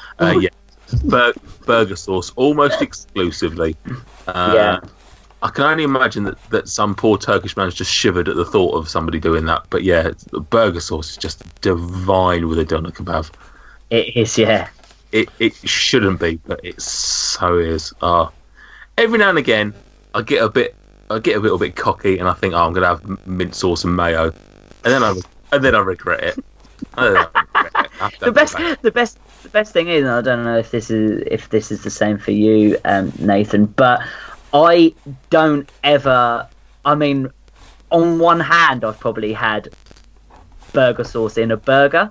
Burger sauce almost exclusively. Yeah. I can only imagine that some poor Turkish man's just shivered at the thought of somebody doing that. But yeah, burger sauce is just divine with a doner kebab. It is, yeah. It shouldn't be, but it so is. Every now and again, I get a little bit cocky, and I think, I'm gonna have mint sauce and mayo, and then I regret it. The best thing is, and I don't know if this is the same for you, Nathan, but I don't ever. I mean, on one hand, I've probably had burger sauce in a burger.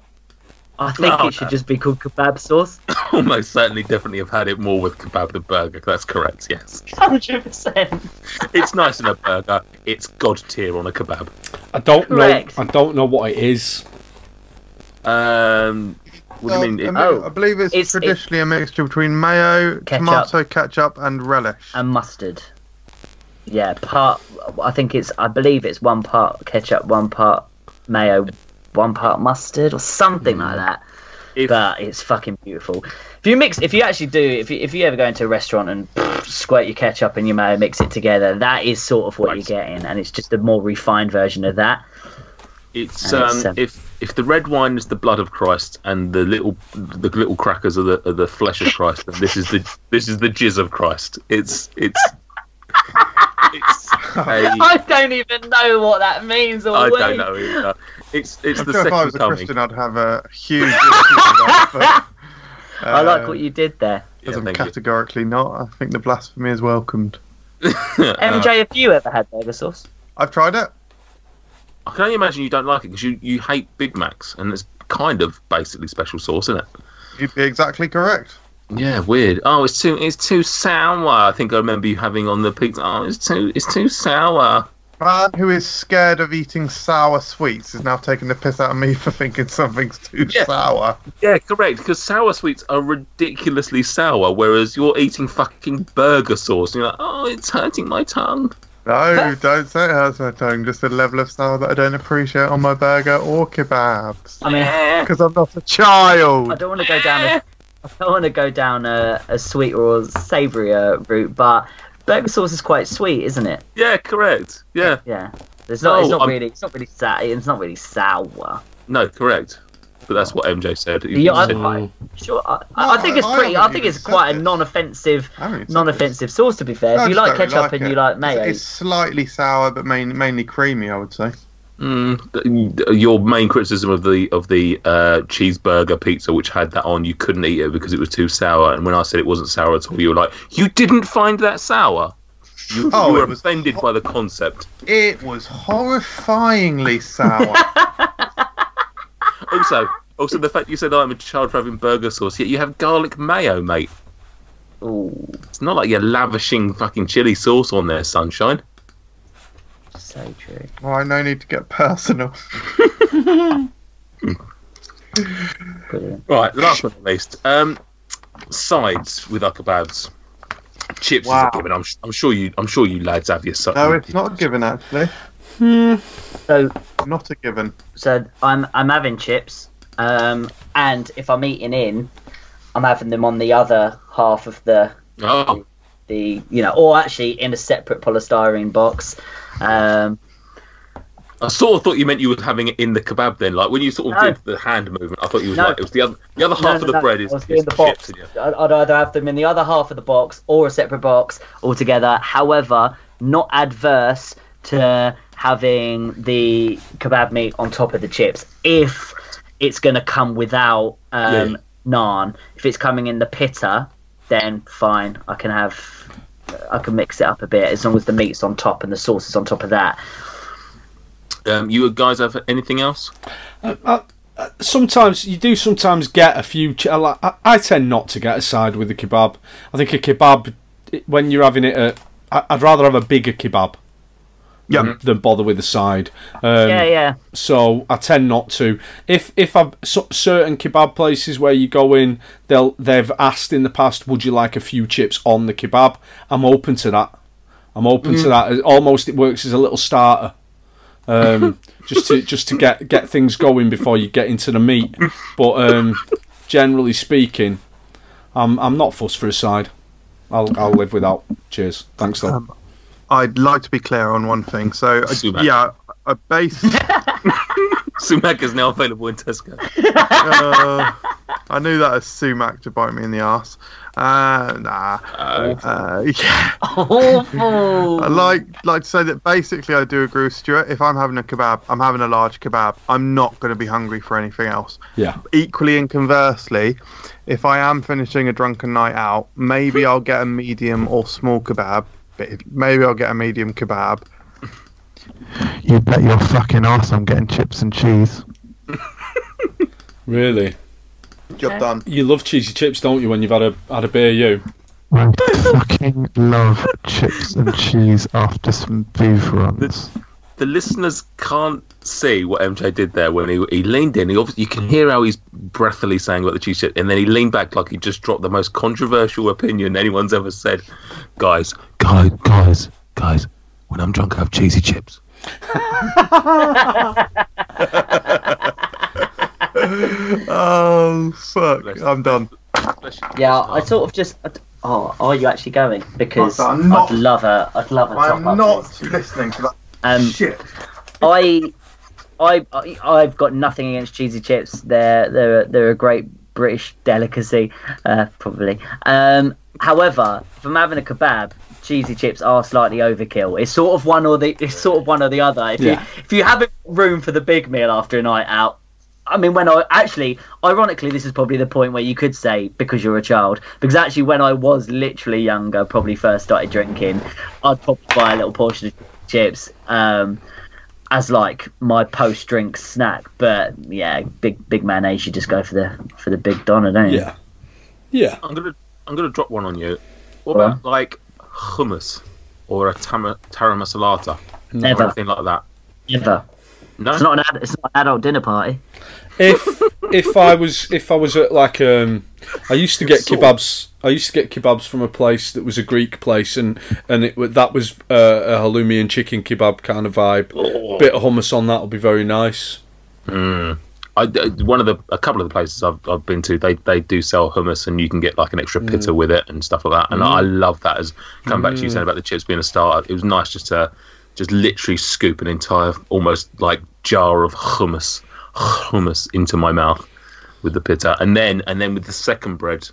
I think it should just be called kebab sauce. Almost certainly, definitely have had it more with kebab than burger. That's correct. Yes, 100%. It's nice in a burger. It's god tier on a kebab. I don't know what it is. What do you mean? I believe it's traditionally a mixture between mayo, tomato ketchup, and relish. And mustard. Yeah, I believe it's 1 part ketchup, 1 part mayo, 1 part mustard, or something like that. But it's fucking beautiful. If you ever go into a restaurant and squirt your ketchup and your mayo, mix it together, that is sort of what you're getting, and it's just a more refined version of that. It's if the red wine is the blood of Christ and the little crackers are the flesh of Christ, then this is the jizz of Christ. I don't even know what that means. I don't know either. It's the second coming. If I was a Christian, I'd have a huge issue with that. But, I like what you did there. As I'm categorically not. I think the blasphemy is welcomed. MJ, have you ever had burger sauce? I've tried it. I can only imagine you don't like it because you hate Big Macs, and it's kind of basically special sauce, isn't it? You'd be exactly correct. Yeah, weird. Oh, it's too sour. I think I remember you having on the pizza. Oh, it's too sour. Man who is scared of eating sour sweets is now taking the piss out of me for thinking something's too sour. Yeah, correct. Because sour sweets are ridiculously sour, whereas you're eating fucking burger sauce, and you're like, oh, it's hurting my tongue. No, don't say it hurts my tongue. Just a level of sour that I don't appreciate on my burger or kebabs. I mean, because I'm not a child. I don't want to go down a sweet or savoury route, but burger sauce is quite sweet, isn't it? Yeah, correct. Yeah. Yeah. It's not really sour. No, correct. But that's what MJ said. I think it's pretty. I think it's quite a non-offensive sauce. To be fair, if you like ketchup and you like mayo, it's slightly sour, but mainly creamy, I would say. Your main criticism of the cheeseburger pizza, which had that on, you couldn't eat it because it was too sour. And when I said it wasn't sour at all, you were like, "You didn't find that sour." You were offended by the concept. It was horrifyingly sour. Also, the fact you said I'm a child for having burger sauce, yet you have garlic mayo, mate. Ooh. It's not like you're lavishing fucking chili sauce on there, sunshine. So true. Well, no need to get personal. Right, the last one at least. Sides with our kebabs. Chips is a given. I'm sure you lads have your side. No, it's not a given actually. So not a given. So I'm having chips, and if I'm eating in, I'm having them on the other half of or actually in a separate polystyrene box. I sort of thought you meant you were having it in the kebab then, like when you sort of did the hand movement. I thought you was like it was the other half of the bread is in the box. Chips, I'd either have them in the other half of the box or a separate box altogether. However, not adverse to having the kebab meat on top of the chips if it's going to come without naan. If it's coming in the pitta, then fine. I can mix it up a bit as long as the meat's on top and the sauce is on top of that. You guys have anything else? sometimes you do sometimes get a few. I tend not to get a side with a kebab. I think a kebab, when you're having it, I'd rather have a bigger kebab. Than bother with the side. Yeah. So I tend not to. If I've certain kebab places where you go in, they've asked in the past, would you like a few chips on the kebab? I'm open to that. To that. Almost it works as a little starter. just to get things going before you get into the meat. But generally speaking, I'm not fussed for a side. I'll live without. Cheers. Thanks though. I'd like to be clear on one thing. So, Sumac. a base. Sumac is now available in Tesco. I knew that as sumac to bite me in the arse. Yeah. Awful. I like to say that basically I do agree with Stuart. If I'm having a kebab, I'm having a large kebab. I'm not going to be hungry for anything else. Yeah. Equally and conversely, if I am finishing a drunken night out, maybe I'll get a medium or small kebab. Maybe I'll get a medium kebab. You bet your fucking arse I'm getting chips and cheese. Really? Job done. You love cheesy chips, don't you, when you've had a beer, you? I fucking love chips and cheese after some beef runs. The listeners can't see what MJ did there when he leaned in. You can hear how he's breathily saying about the cheese chip, and then he leaned back like he just dropped the most controversial opinion anyone's ever said. Guys, when I'm drunk, I have cheesy chips. Oh, fuck. I'm done. Yeah, I sort of just. Oh, are you actually going? Because I'm not. I'd love a I'm top up not list. listening to that shit. I've got nothing against cheesy chips. They're a great British delicacy, probably. However, if I'm having a kebab, cheesy chips are slightly overkill. It's sort of one or the other. If you have room for the big meal after a night out, I mean, ironically, this is probably the point where you could say because you're a child. Because actually, when I was literally younger, probably first started drinking, I'd probably buy a little portion of chips as like my post-drink snack. But yeah, big man age, you just go for the big doner, don't you? Yeah. I'm gonna drop one on you. What about like hummus or a tara masalata? Never. Or anything like that? Never. No. It's not an adult dinner party. If I was at like I used to get kebabs. I used to get kebabs from a place that was a Greek place, and that was a halloumi and chicken kebab kind of vibe. Bit of hummus on that will be very nice. A couple of the places I've been to, they do sell hummus, and you can get like an extra pitta with it and stuff like that. And I love that. As coming back to you saying about the chips being a starter, it was nice just to literally scoop an entire almost like jar of hummus into my mouth with the pitta, and then with the second bread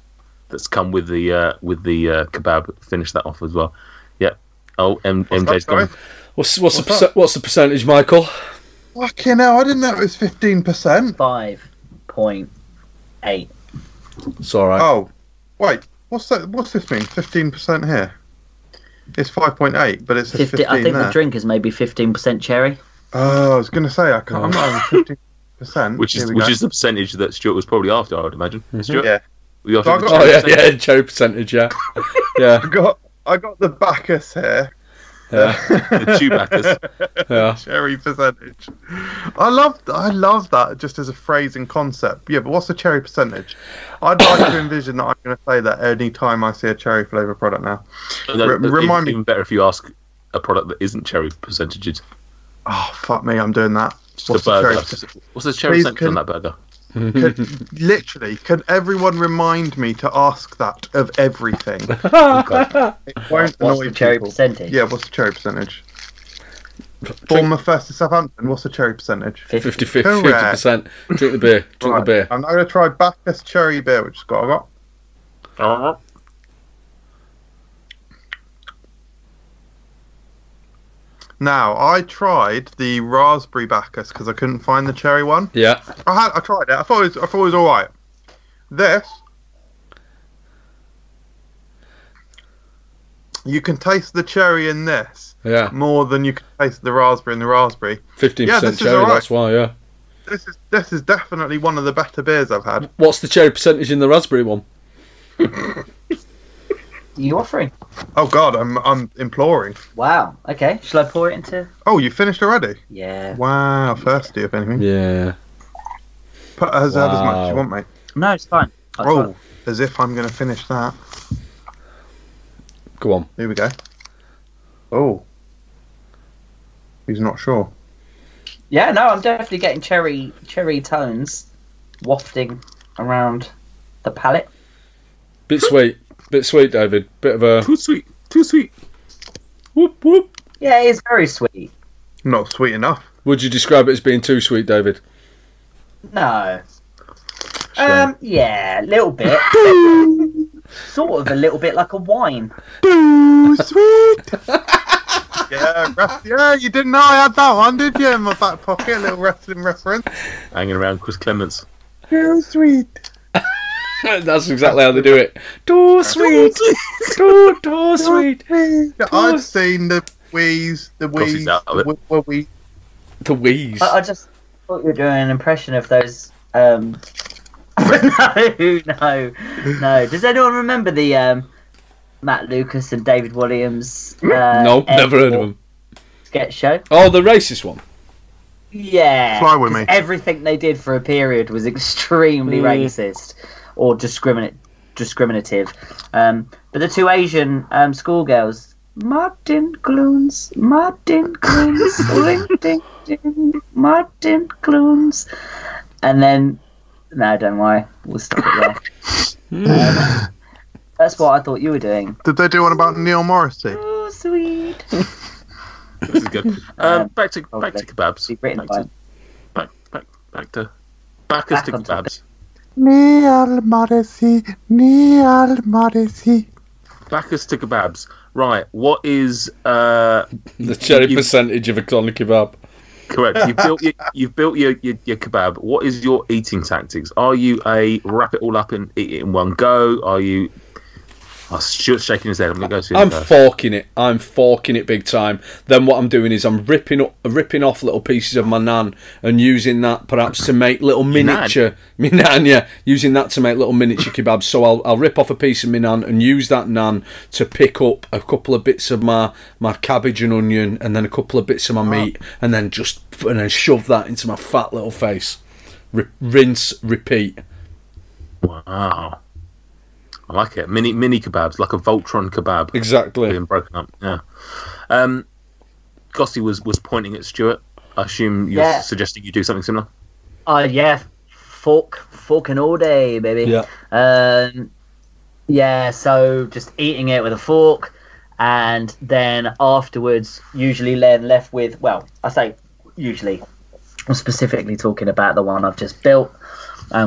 that's come with the kebab, finish that off as well. Yeah. Oh, MJ's gone. What's the percentage, Michael? Fucking hell! I didn't know it was 15%. 5.8. It's all right. Oh, wait. What's that? What's this mean? 15% here. It's 5.8, but it's 15 I think there. the drink is maybe 15% cherry. Oh, I was going to say I'm not having 15%. Which is the percentage that Stuart was probably after, I would imagine. Stuart? Yeah. We got cherry percentage, yeah. Yeah. I got the Bacchus here. Yeah. The Chewbacca's. Yeah. Cherry percentage. I love that just as a phrase and concept. Yeah, but what's the cherry percentage? I'd like to envision that I'm going to say that any time I see a cherry flavour product now. Remind me. Even better if you ask a product that isn't cherry percentages. Oh, fuck me, I'm doing that. What's the burger? What's the cherry percentage on that burger? Can everyone remind me to ask that of everything? It won't What's annoy the cherry people. percentage? Yeah, what's the cherry percentage? Bournemouth versus Southampton, what's the cherry percentage? 50%. Drink the beer. Right, The beer. I'm now going to try Bacchus cherry beer, which is what I got. Now, I tried the raspberry Bacchus because I couldn't find the cherry one. Yeah. I tried it. I thought it was all right. This, you can taste the cherry in this Yeah. more than you can taste the raspberry in the raspberry. 15% Yeah, this is cherry, all right. that's why, yeah. This is definitely one of the better beers I've had. What's the cherry percentage in the raspberry one? You offering? Oh God, I'm imploring. Wow. Okay. Shall I pour it into? Oh, you finished already? Yeah. Wow, thirsty if anything. Yeah. Put as much as you want, mate. No, it's fine. Oh, as if I'm going to finish that. Go on. Here we go. Oh, he's not sure. Yeah. No, I'm definitely getting cherry tones wafting around the palate. Bit sweet, David. Bit of a Too sweet. whoop whoop. Yeah, it's very sweet. Not sweet enough. Would you describe it as being too sweet, David? No. Yeah, a little bit. Sort of a little bit like a wine. Too sweet. Yeah, you didn't know I had that one, did you? In my back pocket, a little wrestling reference. Hanging around Chris Clements. Too sweet. That's exactly how they do it. Too sweet. Too sweet. I've seen the wheeze, the wheeze, out of it. the wheeze. The wheeze. I just thought you were doing an impression of those. No. Does anyone remember the Matt Lucas and David Williams? No, never heard of them. Sketch show. Oh, the racist one. Yeah. Fly with 'cause me. Everything they did for a period was extremely racist or discriminative. But the two Asian schoolgirls, Martin Clunes, ring ding ding, Martin Clunes, and then no, don't worry, we'll stop it there. That's what I thought you were doing. Did they do one about Neil Morrissey? Oh, sweet. This is good. Back to kebabs. Be written by Back to Bacchus to on topic. kebabs. Neil Morrissey. Bacchus to kebabs. Right. What is The cherry you- percentage of a clone kebab. correct? You've built your kebab. What is your eating tactics? Are you a wrap it all up and eat it in one go? Are you? Oh, Stuart's shaking his head. I'm gonna go to him I'm first. forking it. I'm forking it big time. Then what I'm doing is I'm ripping off little pieces of my naan and using that perhaps to make little miniature. My naan, yeah, using that to make little miniature kebabs. So I'll rip off a piece of my naan and use that naan to pick up a couple of bits of my cabbage and onion, and then a couple of bits of my meat, and then shove that into my fat little face. Rinse, repeat. Wow. I like it. Mini kebabs, like a Voltron kebab. Exactly. Being broken up. Yeah. Gossy was pointing at Stuart. I assume you're suggesting you do something similar. Yeah, forking all day, baby. Yeah. Yeah, so just eating it with a fork, and then afterwards, usually left with, well, I say usually, I'm specifically talking about the one I've just built,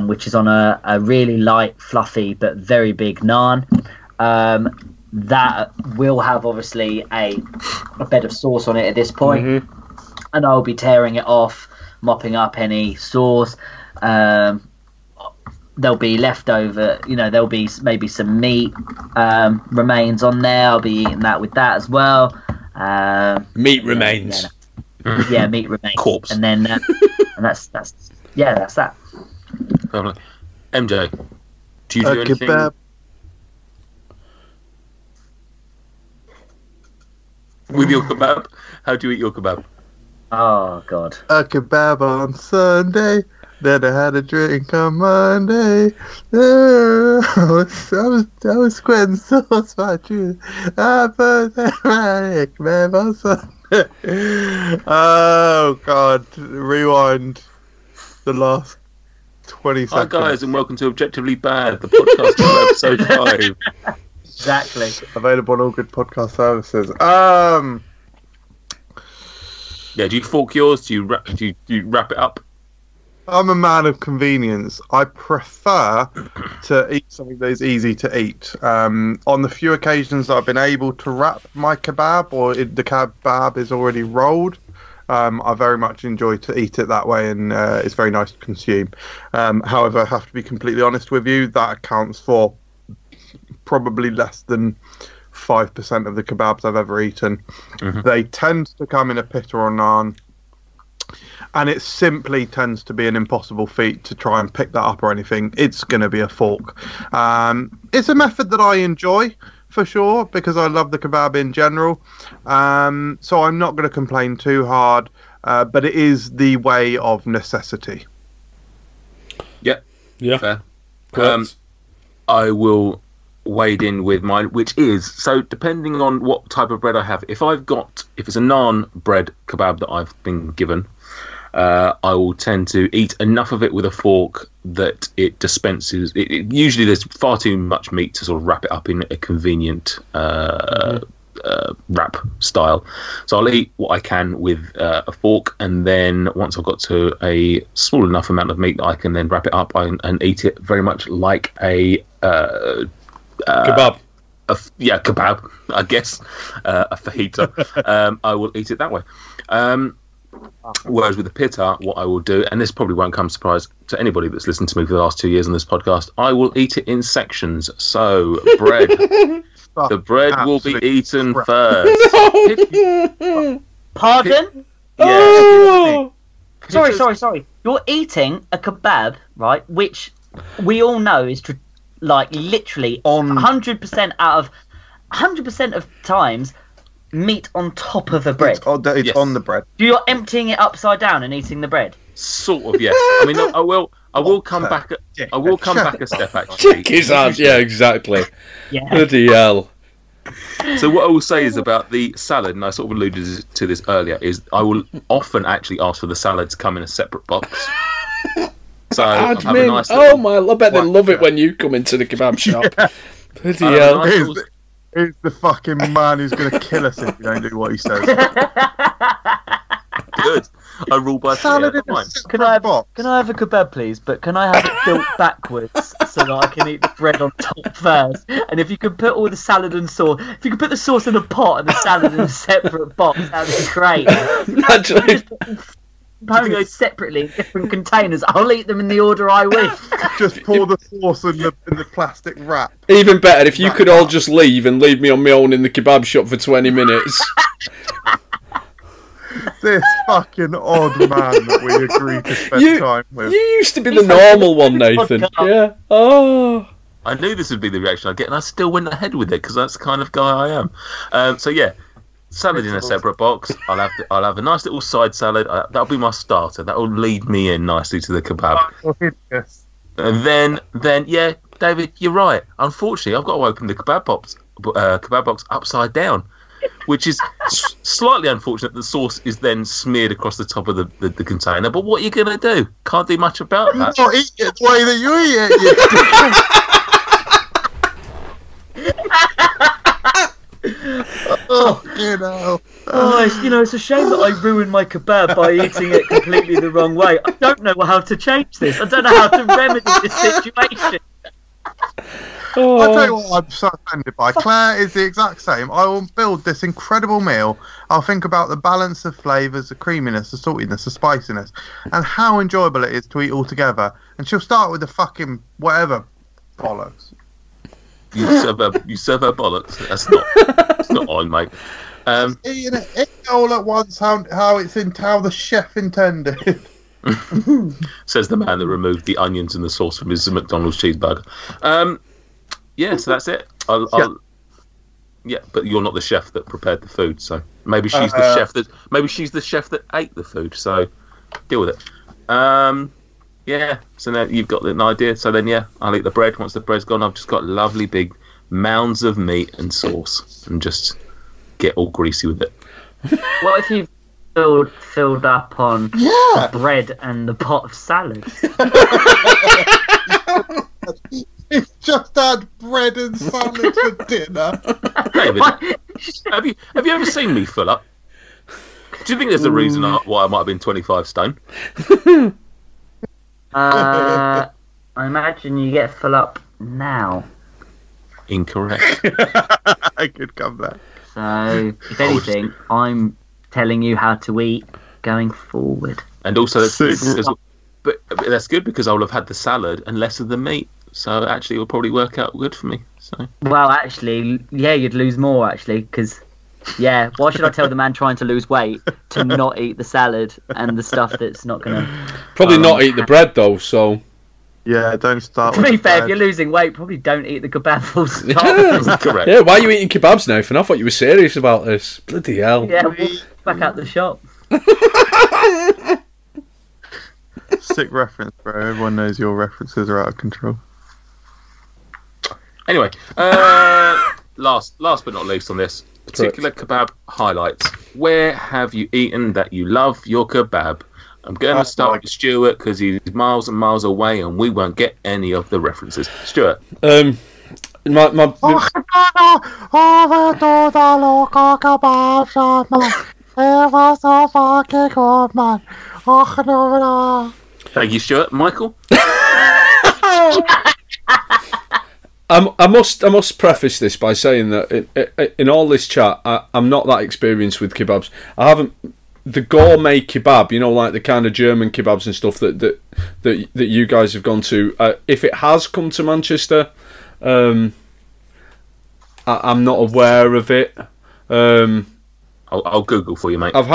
which is on a really light, fluffy, but very big naan. That will have, obviously, a bed of sauce on it at this point, and I'll be tearing it off, mopping up any sauce. There'll be leftover, there'll be maybe some meat remains on there. I'll be eating that with that as well. Meat remains. Yeah, meat remains. Corpse. And then, and that's that. Lovely. MJ, do you do anything? Kebab. With your kebab? How do you eat your kebab? Oh God. A kebab on Sunday. Then I had a drink on Monday. I was squirting sauce by June. I put my kebab on Sunday. Oh God! Rewind the last 20 Hi seconds. guys, and welcome to Objectively Bad, the podcast of episode 5. Exactly. Available on all good podcast services. Yeah, do you fork yours? Do you wrap it up? I'm a man of convenience. I prefer to eat something that is easy to eat. On the few occasions that I've been able to wrap my kebab, or the kebab is already rolled, I very much enjoy to eat it that way, and it's very nice to consume. However, I have to be completely honest with you, that accounts for probably less than 5% of the kebabs I've ever eaten. They tend to come in a pita or naan. and it simply tends to be an impossible feat to try and pick that up or anything, it's going to be a fork. It's a method that I enjoy, for sure, because I love the kebab in general. So I'm not going to complain too hard, but it is the way of necessity. Yeah. Fair. Correct. I will wade in with mine, which is, so depending on what type of bread I have, if it's a naan bread kebab that I've been given, I will tend to eat enough of it with a fork that it dispenses. Usually there's far too much meat to sort of wrap it up in a convenient wrap style. So I'll eat what I can with a fork, and then once I've got to a small enough amount of meat that I can then wrap it up and eat it very much like a Kebab. Kebab, I guess. A fajita. I will eat it that way. Whereas with the pita, what I will do, and this probably won't come as a surprise to anybody that's listened to me for the last 2 years on this podcast, I will eat it in sections. So bread, the bread will be eaten first. Pardon? Yeah. Sorry. You're eating a kebab, right? Which we all know is literally 100% out of 100% of times meat on top of the bread. It's Yes. on the bread. You're emptying it upside down and eating the bread. Sort of, yes. I mean, I will come back. I will come back a step actually. Check his hand. Yeah, exactly. Yeah. Bloody hell. So what I will say is about the salad, and I sort of alluded to this earlier, is I will often actually ask for the salad to come in a separate box. So I'll have a Admin. nice Oh my! I bet they love it when you come into the kebab shop. Bloody I'll have a hell. nice little- He's the fucking man who's going to kill us if we don't do what he says. Good. I rule by Salad fear. in a Fine. separate box. Can I have a kebab, please? But can I have it built backwards so that I can eat the bread on top first? And if you could put all the salad and sauce, if you could put the sauce in a pot and the salad in a separate box, that'd be great. Actually, Components separately in different containers. I'll eat them in the order I wish. Just pour the sauce in the plastic wrap. even better if you could all just leave and leave me on my own in the kebab shop for 20 minutes. This fucking odd man that we agreed to spend time with. You used to be the normal one, Nathan. Yeah. Oh. I knew this would be the reaction I'd get, and I still went ahead with it because that's the kind of guy I am. So yeah, salad in a separate box. I'll have a nice little side salad. That'll be my starter. That will lead me in nicely to the kebab. Yes. And then yeah, David, you're right. Unfortunately, I've got to open the kebab box upside down, which is slightly unfortunate. The sauce is then smeared across the top of the container. But what are you going to do? Can't do much about that. Not eat it the way that you eat it. It's a shame that I ruined my kebab by eating it completely the wrong way. I don't know how to change this. I don't know how to remedy this situation. Oh. I'll tell you what I'm so offended by. Claire is the exact same. I will build this incredible meal. I'll think about the balance of flavours, the creaminess, the saltiness, the spiciness, and how enjoyable it is to eat all together. And she'll start with the fucking whatever bollocks. You serve her bollocks. That's not on, mate. Eating it all at once, how the chef intended. Says the man that removed the onions and the sauce from his McDonald's cheeseburger. Yeah, so that's it. Yeah, but you're not the chef that prepared the food, so maybe she's the chef that ate the food. So deal with it. Yeah. So now you've got an idea. So then, yeah, I'll eat the bread. Once the bread's gone, I've just got lovely big mounds of meat and sauce, and just get all greasy with it. What if you filled up on the bread and the pot of salad? He's just had bread and salad for dinner. David, have you ever seen me fill up? Do you think there's a reason why I might have been 25 stone? I imagine you get full up now. Incorrect. I could come back. So, if anything, I'm telling you how to eat going forward. And also, but that's good because I'll have had the salad and less of the meat. So actually, it will probably work out good for me. So Well, actually, yeah, you'd lose more, actually, because Yeah, why should I tell the man trying to lose weight to not eat the salad and the stuff that's not going to... Probably not eat the bread, though, so... Yeah, don't start To with be the fair, bread. if you're losing weight, probably don't eat the kebab full stop. Correct. Yeah, why are you eating kebabs, Nathan? I thought you were serious about this. Bloody hell. Yeah, back out the shop. Sick reference, bro. Everyone knows your references are out of control. Anyway, last but not least on this particular kebab highlights. Where have you eaten that you love your kebab? I'm going to start with Stuart because he's miles and miles away and we won't get any of the references. Stuart. My Thank you, Stuart. Michael? I must preface this by saying that in all this chat, I'm not that experienced with kebabs. I haven't the gourmet kebab, you know, like the kind of German kebabs and stuff that you guys have gone to. If it has come to Manchester, I'm not aware of it. I'll Google for you, mate. I've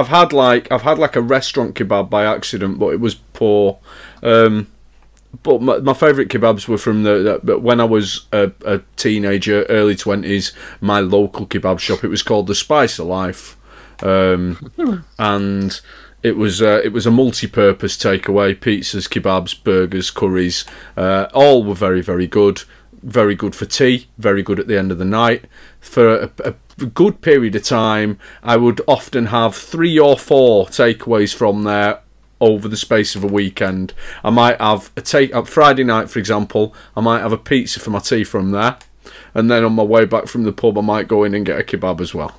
had like a restaurant kebab by accident, but it was poor. But my favourite kebabs were from when I was a teenager, early 20s. My local kebab shop. It was called the Spice of Life, and it was a multi-purpose takeaway: pizzas, kebabs, burgers, curries. All were very, very good. Very good for tea. Very good at the end of the night. For a good period of time, I would often have 3 or 4 takeaways from there over the space of a weekend. I might have a Friday night, for example. I might have a pizza for my tea from there, and then on my way back from the pub, I might go in and get a kebab as well.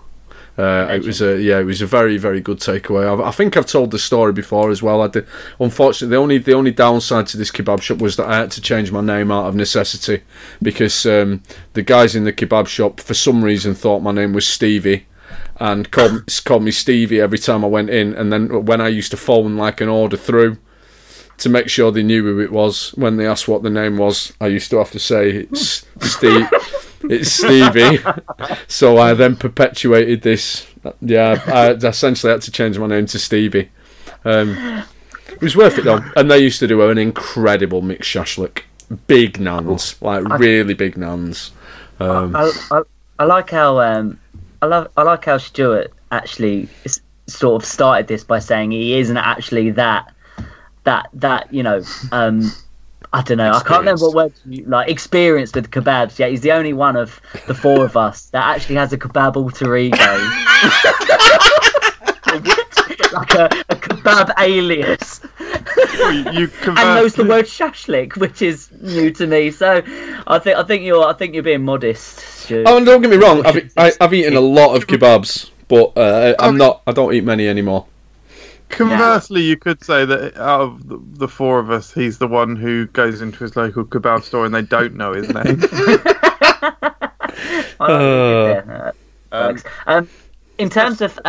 It was a very, very good takeaway. I think I've told the story before as well. Unfortunately, the only downside to this kebab shop was that I had to change my name out of necessity because the guys in the kebab shop for some reason thought my name was Stevie and called me Stevie every time I went in. And then when I used to phone like an order through to make sure they knew who it was, when they asked what the name was, I used to have to say it's Steve. It's Stevie. So I then perpetuated this. Yeah, I essentially had to change my name to Stevie. It was worth it though. And they used to do an incredible mixed shashlik. Big nans, like really big nans. I like how I like how Stuart actually sort of started this by saying he isn't actually that you know. I don't know. I can't remember what word like experienced with kebabs. Yeah, he's the only one of the 4 of us that actually has a kebab alter ego, like a kebab alias, and knows the word shashlik, which is new to me. So I think you're being modest, Stu. Oh, and don't get me wrong. I've eaten a lot of kebabs, but I don't eat many anymore. Conversely, you could say that out of the 4 of us, he's the one who goes into his local kebab store and they don't know his name. In terms of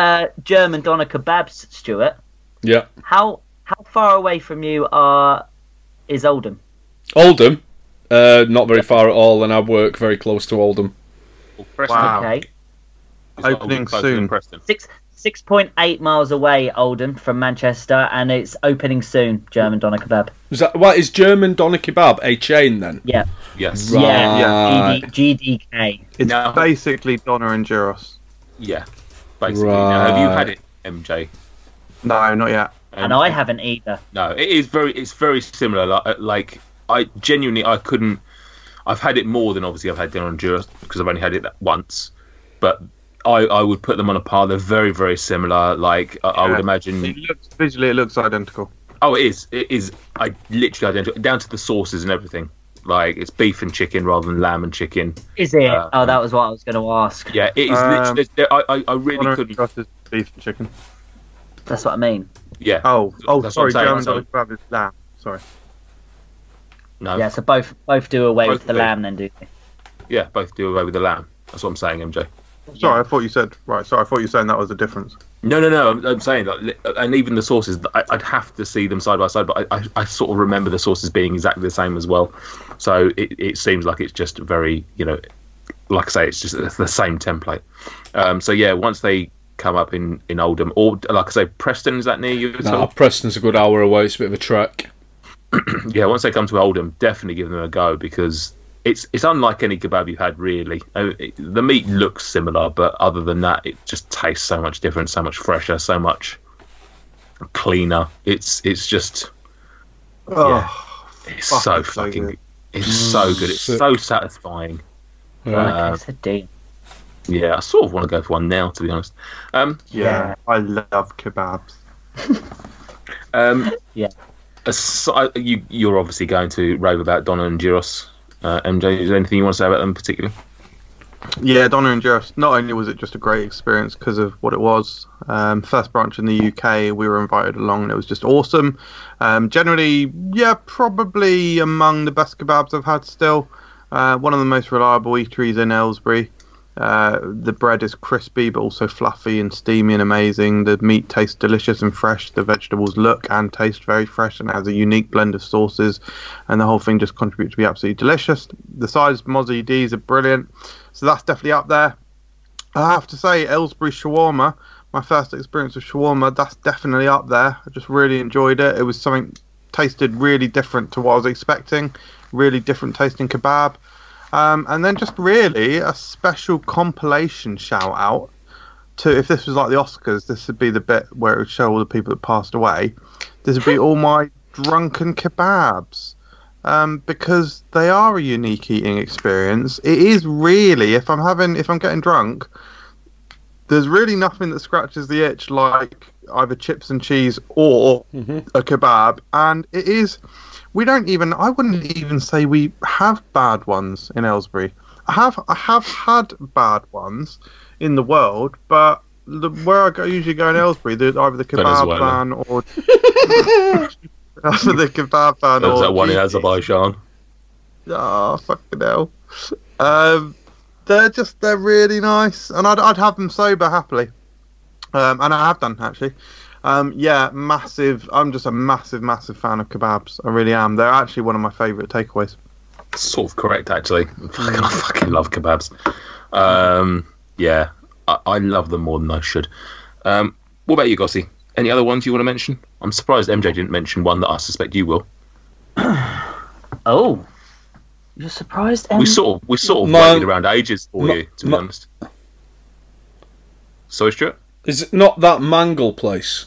German doner kebabs, Stuart. Yeah. How far away from you is Oldham? Oldham, not very far at all, and I work very close to Oldham. Wow. Okay. Opening soon. 6.8 miles away, Oldham, from Manchester, and it's opening soon. German doner kebab. Is German doner kebab a chain then? Yeah. Yes. Right. Yeah. GDK. It's basically doner and gyros. Yeah. Basically. Right. Now, have you had it, MJ? No, not yet. And I haven't either. No, it's very similar. Like I genuinely couldn't. I've had it more than obviously I've had dinner on gyros because I've only had it once, but I would put them on a par. They're very, very similar. Like I would imagine. Visually, it looks identical. Oh, it is. It is. Literally identical, down to the sauces and everything. Like it's beef and chicken rather than lamb and chicken. Is it? That was what I was going to ask. Yeah, it is. Literally, I really couldn't. Beef and chicken. That's what I mean. Yeah. Oh, That's sorry. what I'm German saying. doner kebab is lamb. Sorry. No. Yeah, so both do away Both with the do. lamb, then, do they? Yeah, both do away with the lamb. That's what I'm saying, MJ. Sorry, I thought you said right. Sorry, I thought you were saying that was the difference. No. I'm saying that, and even the sauces, I'd have to see them side by side, but I sort of remember the sauces being exactly the same as well. So it seems like it's just very, like I say, it's just the same template. So yeah, once they come up in Oldham, or like I say, Preston, is that near you at No, all? Preston's a good hour away. It's a bit of a trek. Yeah, once they come to Oldham, definitely give them a go, because it's unlike any kebab you've had, really. The meat looks similar, but other than that, it just tastes so much different, so much fresher, so much cleaner. It's just it's so fucking good. It's so good. It's so satisfying. Right. It's a deal. Yeah, I sort of want to go for one now, to be honest. Yeah, I love kebabs. Yeah. You're obviously going to rave about Donna and Gyros. MJ, is there anything you want to say about them particularly? Yeah, Donna and Gyros, not only was it just a great experience because of what it was, first branch in the UK, we were invited along and it was just awesome. Generally, yeah, probably among the best kebabs I've had still. One of the most reliable eateries in Aylesbury. The bread is crispy but also fluffy and steamy and amazing. The meat tastes delicious and fresh. The vegetables look and taste very fresh and has a unique blend of sauces, and the whole thing just contributes to be absolutely delicious. The size Mozzie D's are brilliant, so that's definitely up there. I have to say, Aylesbury shawarma, my first experience with shawarma, that's definitely up there. I just really enjoyed it. It was something tasted really different to what I was expecting. Really different tasting kebab. And then just really a special compilation shout out to, if this was like the Oscars, this would be the bit where it would show all the people that passed away. This would be all my drunken kebabs, because they are a unique eating experience. It is really, if I'm getting drunk, there's really nothing that scratches the itch like either chips and cheese or a kebab, and it is. I wouldn't even say we have bad ones in Aylesbury. I have had bad ones in the world, but where I usually go in Aylesbury, either the kebab van or either the kebab van There's or that one in Azerbaijan. Oh, fucking hell. They're really nice, and I'd have them sober happily. And I have done, actually. Yeah, massive. I'm just a massive fan of kebabs. I really am. They're actually one of my favourite takeaways. Sort of correct, actually. I fucking love kebabs. Yeah, I love them more than I should. What about you, Gossie? Any other ones you want to mention? I'm surprised MJ didn't mention one that I suspect you will. Oh, you're surprised? We sort of waited around ages for you, to be honest. Sorry, Stuart? Is it not that Mangle place?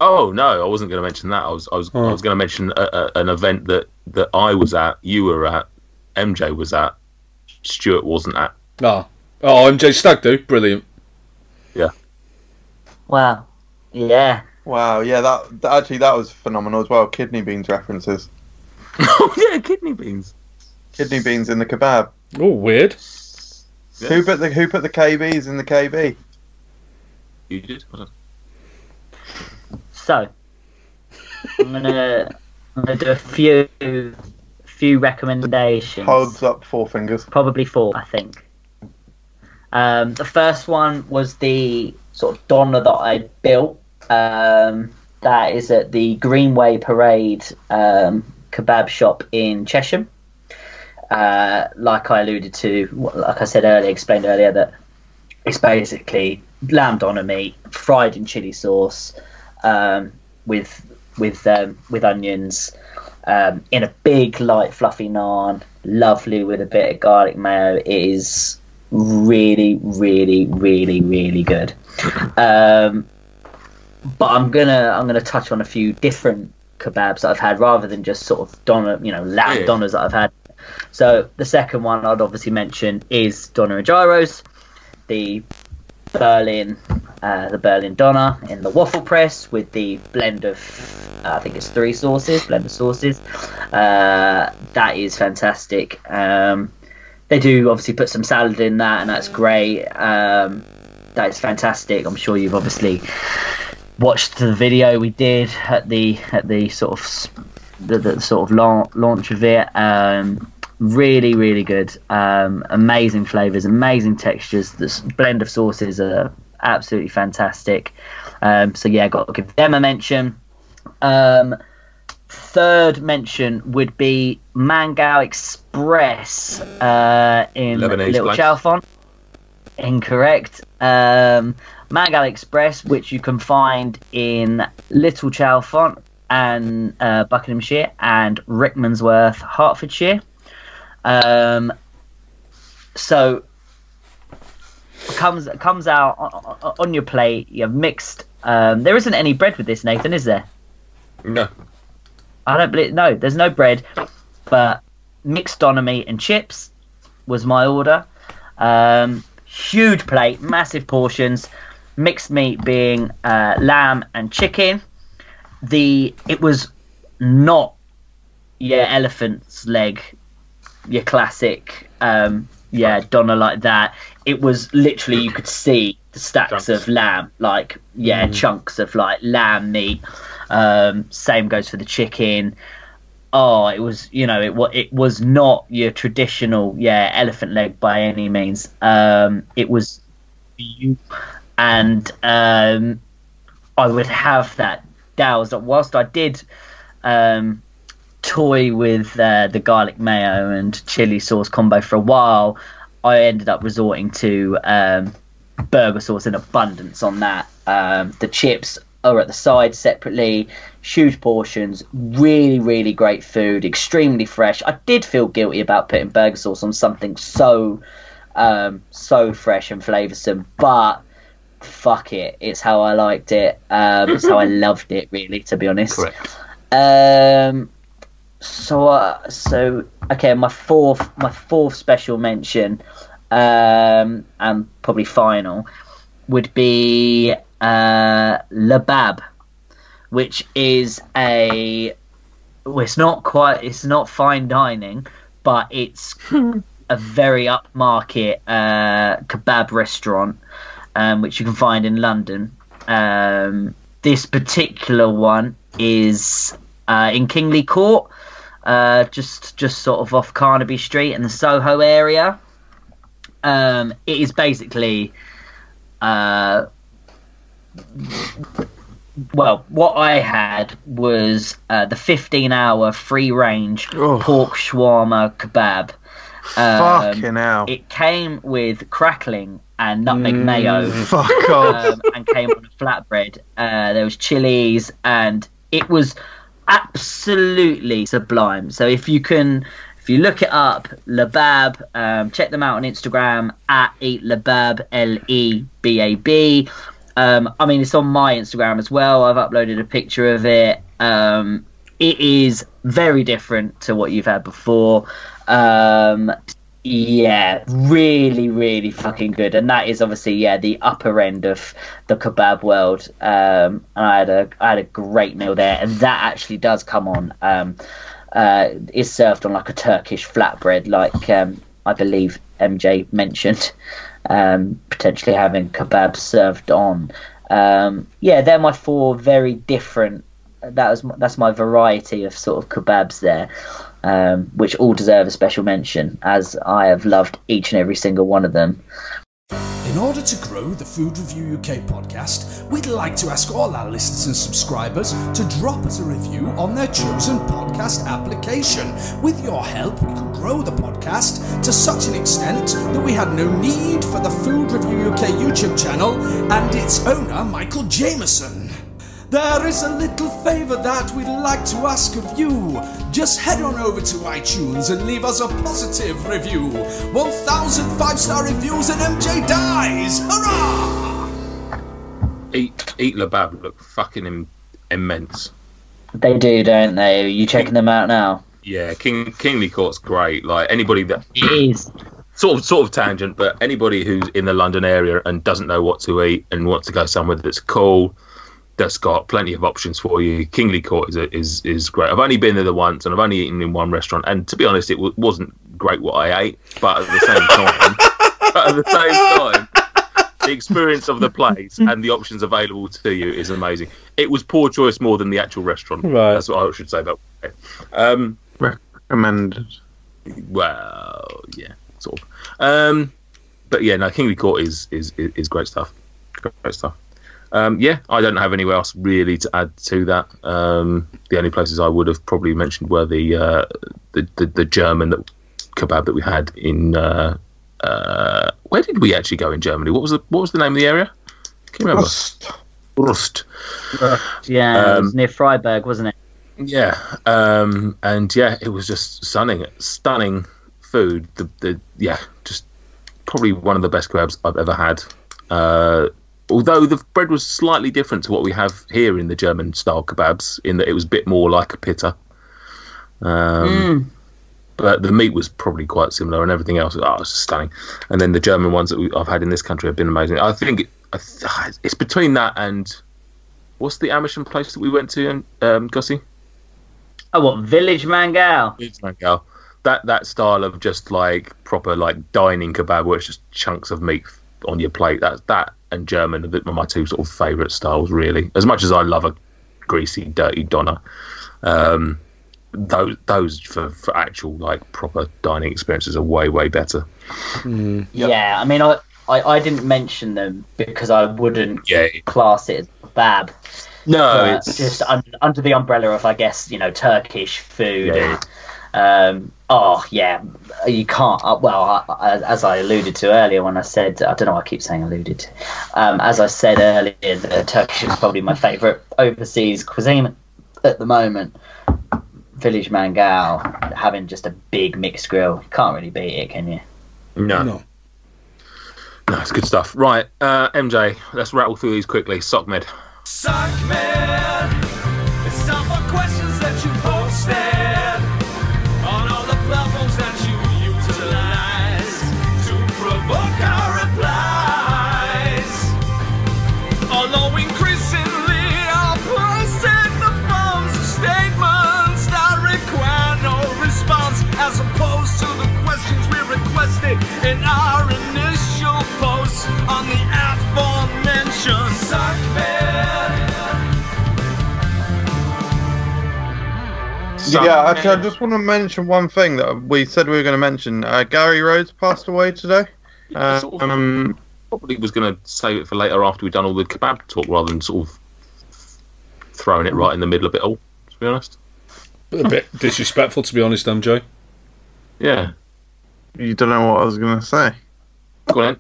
Oh no, I wasn't going to mention that. I was going to mention an event that I was at, you were at, MJ was at, Stuart wasn't at. Oh, MJ Stag do, brilliant. Yeah. Wow. Yeah. Wow. Yeah. That was phenomenal as well. Kidney beans references. Oh yeah, kidney beans. Kidney beans in the kebab. Oh, weird. Yeah. Who put the KBs in the KB? You did. So, I'm gonna do a few recommendations. Holds up 4 fingers. Probably 4, I think. The first one was the sort of Donna that I built. That is at the Greenway Parade kebab shop in Chesham. Like I alluded to, like I said earlier, explained earlier, that it's basically lamb Donna meat fried in chili sauce, with onions, in a big light fluffy naan, lovely with a bit of garlic mayo. It is really, really, really, really good. But I'm gonna touch on a few different kebabs that I've had, rather than just sort of Donna, lamb Donnas that I've had. So the second one I'd obviously mention is Donna and Gyros, the Berlin Donna in the waffle press with the blend of I think it's 3 sauces, blend of sauces. That is fantastic. They do obviously put some salad in that, and that's great. That is fantastic. I'm sure you've obviously watched the video we did at the sort of launch of it. Really, really good. Amazing flavours, amazing textures. The blend of sauces are absolutely fantastic. So yeah, got to give them a mention. third mention would be Mango Express in Lebanese Little place. Chalfont. Incorrect. Mango Express, which you can find in Little Chalfont and Buckinghamshire and Rickmansworth, Hertfordshire. So comes out on your plate. You have mixed. There isn't any bread with this, Nathan, is there? No. I don't believe. No, there's no bread, but mixed doner meat and chips was my order. Huge plate, massive portions. Mixed meat being lamb and chicken. It was not your elephant's leg, your classic doner like that. It was literally, you could see the stacks of lamb, chunks of like lamb meat. Same goes for the chicken. Oh, it was, it was not your traditional elephant leg by any means. It was, and I would have that doused. Whilst I did toy with the garlic mayo and chili sauce combo for a while, I ended up resorting to burger sauce in abundance on that. The chips are at the side separately, huge portions, really, really great food, extremely fresh. I did feel guilty about putting burger sauce on something so fresh and flavoursome, but fuck it, it's how I liked it. It's how I loved it, really, to be honest. Correct. So okay, my fourth special mention, and probably final, would be Labab, which is it's not fine dining, but it's a very upmarket kebab restaurant, which you can find in London. This particular one is in Kingley Court, just sort of off Carnaby Street in the Soho area. It is basically what I had was the 15-hour free-range pork shawarma kebab. Fucking hell. It came with crackling and nutmeg mayo. Fuck off. And came on a flatbread. There was chilies, and it was absolutely sublime. So if you look it up, Labab, check them out on Instagram at Eat Labab, Lebab. I mean, it's on my Instagram as well. I've uploaded a picture of it. It is very different to what you've had before. Really, really fucking good. And that is obviously, the upper end of the kebab world. And I had a great meal there. And that actually does come on. It's served on like a Turkish flatbread, like I believe MJ mentioned. Potentially having kebabs served on. They're my four very different. That's my variety of sort of kebabs there, which all deserve a special mention, as I have loved each and every single one of them. In order to grow the Food Review UK podcast, we'd like to ask all our listeners and subscribers to drop us a review on their chosen podcast application. With your help, we could grow the podcast to such an extent that we had no need for the Food Review UK YouTube channel and its owner, Michael Jameson. There is a little favour that we'd like to ask of you. Just head on over to iTunes and leave us a positive review. 1,000 5-star reviews and MJ dies! Hurrah! Eat Labab look fucking immense. They do, don't they? Are you checking them out now? Yeah, Kingley Court's great. Like anybody that It is. sort of tangent, but anybody who's in the London area and doesn't know what to eat and wants to go somewhere that's cool, that's got plenty of options for you. Kingley Court is great. I've only been there once, and I've only eaten in one restaurant. And to be honest, it wasn't great what I ate. But at the same time, the experience of the place and the options available to you is amazing. It was poor choice more than the actual restaurant. Right. That's what I should say about it. Recommended. Well, yeah, sort of. But yeah, no, Kingley Court is great stuff. Great stuff. Yeah, I don't have anywhere else really to add to that. The only places I would have probably mentioned were the German kebab that we had in. Where did we actually go in Germany? What was the name of the area? Can you remember? Rust. Yeah, it was near Freiburg, wasn't it? Yeah, and yeah, it was just stunning food. Just probably one of the best kebabs I've ever had. Although the bread was slightly different to what we have here in the German style kebabs, in that it was a bit more like a pita. But the meat was probably quite similar, and everything else, it was just stunning. And then the German ones that I've had in this country have been amazing. I think it's between that and what's the Amersham place that we went to, Gussie? Oh, what, Village Mangal? Village Mangal. That style of just like proper like dining kebab, where it's just chunks of meat on your plate. That and German are my two sort of favourite styles, really. As much as I love a greasy, dirty doner. Those for actual like proper dining experiences are way better. Yeah, I mean, I didn't mention them because I wouldn't class it as kebab. No, it's just under the umbrella of, I guess, Turkish food. Yeah. And, you can't. As I alluded to earlier when I said, I don't know why I keep saying alluded to. As I said earlier, the Turkish is probably my favourite overseas cuisine at the moment. Village Mangal, having just a big mixed grill, you can't really beat it, can you? No, it's good stuff. Right, MJ, let's rattle through these quickly. Sockmed. It's time for questions that you posted on all the platforms that you utilize to provoke our replies. Although increasingly I'll posting the forms of statements that require no response, as opposed to the questions we requested in our initial posts on the aforementioned Sockmed. Yeah, actually, I just want to mention one thing that we said we were going to mention. Gary Rhodes passed away today. Probably was going to save it for later after we'd done all the kebab talk, rather than sort of throwing it right in the middle of it all, to be honest. A bit disrespectful, to be honest, MJ. Yeah. You don't know what I was going to say. Go on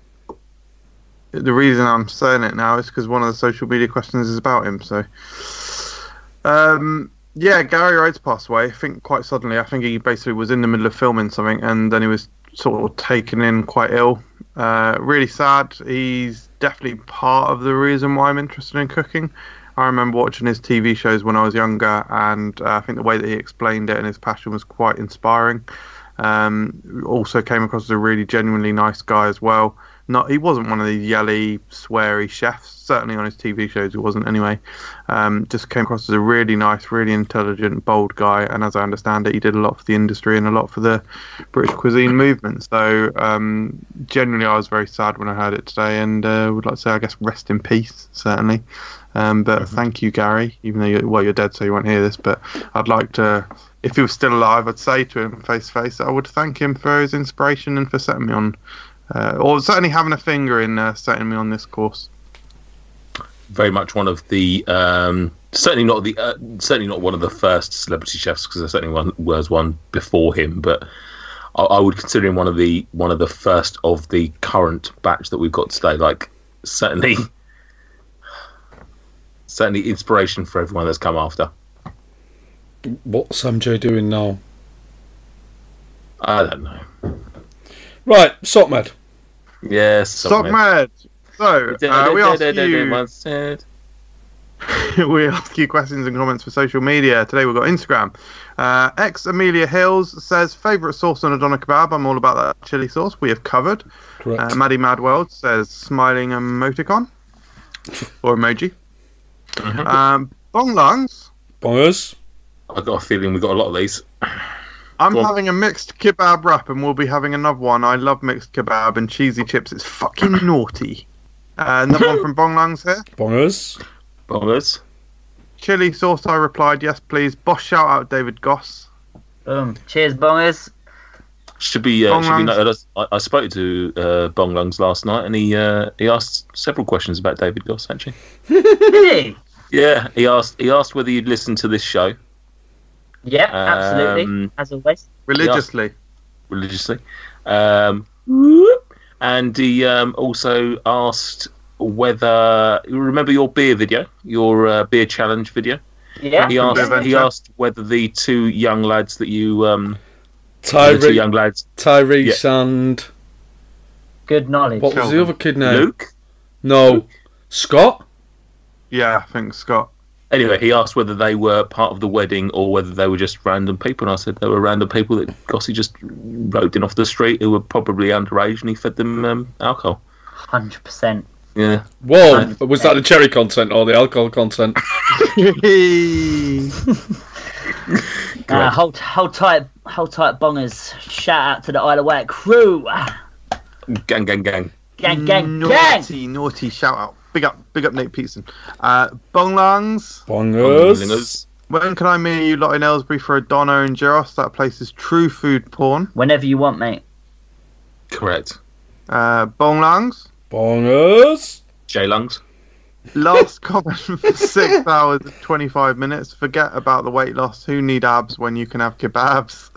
then. The reason I'm saying it now is because one of the social media questions is about him. So, yeah, Gary Rhodes passed away, I think, quite suddenly. I think he basically was in the middle of filming something, and then he was sort of taken in quite ill. Really sad. He's definitely part of the reason why I'm interested in cooking. I remember watching his TV shows when I was younger, and I think the way that he explained it and his passion was quite inspiring. Also came across as a really genuinely nice guy as well. He wasn't one of these yelly, sweary chefs. Certainly on his TV shows, he wasn't anyway. Just came across as a really nice, really intelligent, bold guy. And as I understand it, he did a lot for the industry and a lot for the British cuisine movement. So genuinely, I was very sad when I heard it today, and would like to say, I guess, rest in peace, certainly. But thank you, Gary. Even though you're dead, so you won't hear this. But I'd like to, if he was still alive, I'd say to him face to face that I would thank him for his inspiration and for setting me on. Or certainly having a finger in setting me on this course. Very much one of the certainly not one of the first celebrity chefs, because there certainly was one before him. But I would consider him one of the first of the current batch that we've got today. Like certainly inspiration for everyone that's come after. What's MJ doing now? I don't know. Right, Sockmed. Yes, Sockmed. So we ask you questions and comments for social media. Today we've got Instagram. Ex Amelia Hills says favourite sauce on a doner kebab. I'm all about that chili sauce. We have covered. Correct. Maddie Madworld says smiling emoticon or emoji. Bong Lungs. Bongers. I've got a feeling we've got a lot of these. I'm having a mixed kebab wrap, and we'll be having another one. I love mixed kebab and cheesy chips. It's fucking naughty. Another one from Bong Lungs here. Bongers. Chili sauce, I replied, yes, please. Boss, shout out David Goss. Boom. Cheers, bongers. Should be Bong Lungs. noted. I spoke to Bong Lungs last night, and he asked several questions about David Goss. Actually, Did he? yeah, he asked whether you'd listen to this show Yeah, absolutely. As always. Religiously. religiously, and he also asked whether you remember your beer video, your beer challenge video. Yeah. He asked whether the two young lads that you the two Tyrese young lads, and Good knowledge. what was the other kid name? Luke. No, Scott. Yeah, I think Scott. Anyway, he asked whether they were part of the wedding or whether they were just random people, and I said they were random people that Gossy just roped in off the street who were probably underage, and he fed them alcohol. 100%. Yeah. Whoa, was that the cherry content or the alcohol content? Hold tight, bongers. Shout out to the Isle of Wight crew. Gang. Gang. Naughty shout out. Big up Nate Peterson. Bong Lungs. Bongers. When can I meet you lot in Aylesbury for a Dono and Gyros? That place is true food porn. Whenever you want, mate. Correct. Bong Lungs. Bongers. J Lungs. Last comment for 6 hours and 25 minutes. Forget about the weight loss. Who need abs when you can have kebabs?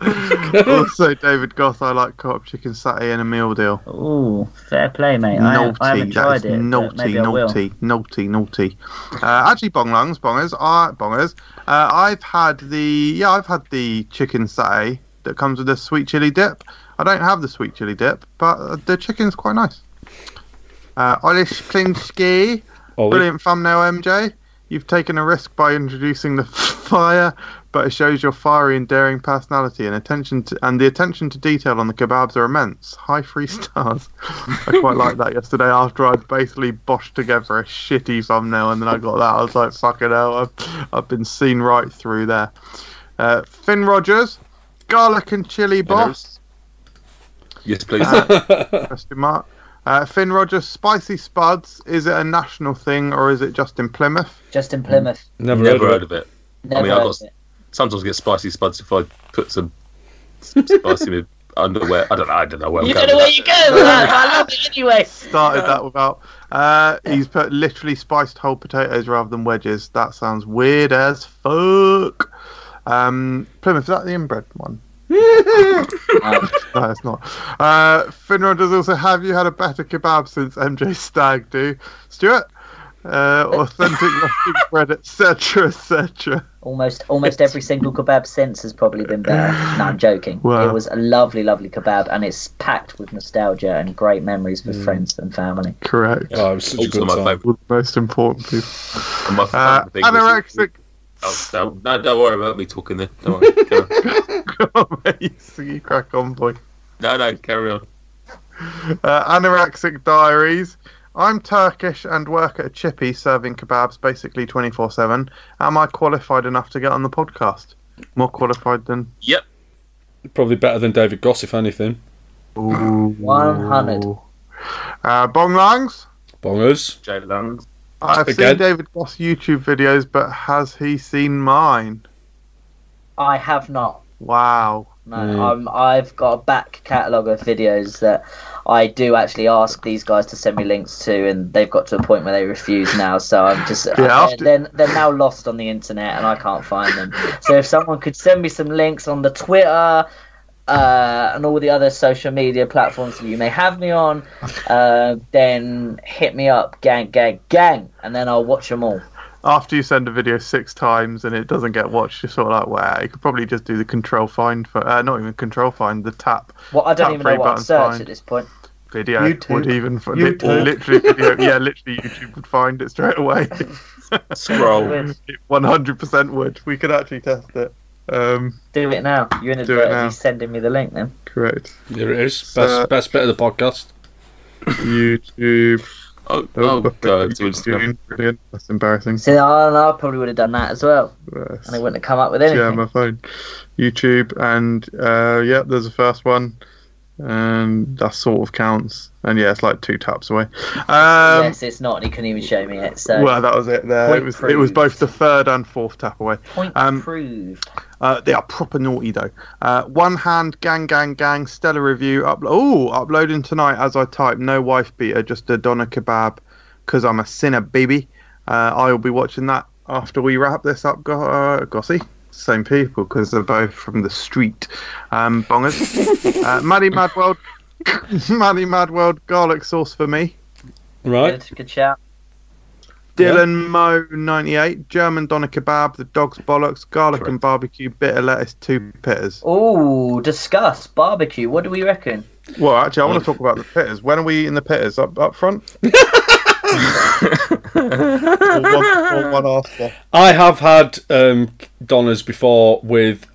Also, David Goss, I like co-op chicken satay and a meal deal. Ooh, fair play, mate. I haven't tried it. Maybe I will. Naughty. Actually, bongers. I've had the chicken satay that comes with a sweet chili dip. I don't have the sweet chili dip, but the chicken's quite nice. Olish Klinsky. Brilliant thumbnail, MJ. You've taken a risk by introducing the fire, but it shows your fiery and daring personality and the attention to detail on the kebabs are immense. High 3 stars. I quite liked that yesterday after I'd basically boshed together a shitty thumbnail, and then I got that. I was like, fucking hell, I've been seen right through there. Finn Rogers, garlic and chili boss. Yes, please. Question mark. Finn Rogers, spicy spuds, is it a national thing or is it just in Plymouth? Just in Plymouth. Never heard of it. Sometimes I get spicy spuds if I put some spicy in my underwear. I don't know where I'm You going. don't know where you go. I love it anyway. Started that without. He's put literally spiced whole potatoes rather than wedges. That sounds weird as fuck. Plymouth, is that the inbred one? No, it's not. Finrod does also, have you had a better kebab since MJ Stag do? Stuart? Authentic rustic bread, etc. Almost every single kebab since has probably been better. No, I'm joking. Wow. It was a lovely kebab, and it's packed with nostalgia and great memories with friends and family. Correct. Oh, it was such a good my time. favourite. The most important people. And my favourite thing Anorexic. No, don't worry about me talking there. Don't worry. Come on, mate. You crack on, boy. No, carry on. Anorexic Diaries. I'm Turkish and work at a chippy serving kebabs basically 24/7. Am I qualified enough to get on the podcast? More qualified than... Yep. Probably better than David Goss, if anything. Ooh. 100. Bong Lungs. Bongers. J Lungs. I've Again? seen David Goss YouTube videos, but has he seen mine? I have not. Wow. No, I've got a back catalogue of videos that I do actually ask these guys to send me links to, and they've got to a point where they refuse now. So I'm just they're now lost on the internet, and I can't find them. So if someone could send me some links on the Twitter and all the other social media platforms that you may have me on, then hit me up, gang, and then I'll watch them all. After you send a video 6 times and it doesn't get watched, you're sort of like, wow, you could probably just do the control find for, not even control find, the tap. Well, I don't even know what to search find. At this point. Video YouTube. would even, YouTube. literally video, yeah, literally YouTube would find it straight away. Scroll. 100% would. We could actually test it. Do it now. You're inadvertently sending me the link then. Correct. Here it is. Best bit of the podcast. YouTube. Oh, go to Instagram. Brilliant. That's embarrassing. So I probably would have done that as well, Yes. and I wouldn't have come up with anything. Yeah, my phone. YouTube, and there's the first one. and that sort of counts. And yeah, it's like 2 taps away. Yes, it's not. He couldn't even show me it. So Well, that was it. There, Point it was proved. both the 3rd and 4th tap away. point proved. They are proper naughty though. One hand, gang, stellar review. Uploading tonight as I type. No wife beater, just a doner kebab, because I'm a sinner, baby. I will be watching that after we wrap this up, Gossy. Same people, because they're both from the street. Bongers. Maddie Madworld. Maddie Madworld, garlic sauce for me. Right. Good shout. Dylan Mo 98, German doner kebab, the dog's bollocks, garlic and barbecue, bitter lettuce, 2 pitters. Oh, discuss barbecue. What do we reckon? Well, actually, I want to talk about the pitters. When are we eating the pitters? Up front? or one after? I have had doners before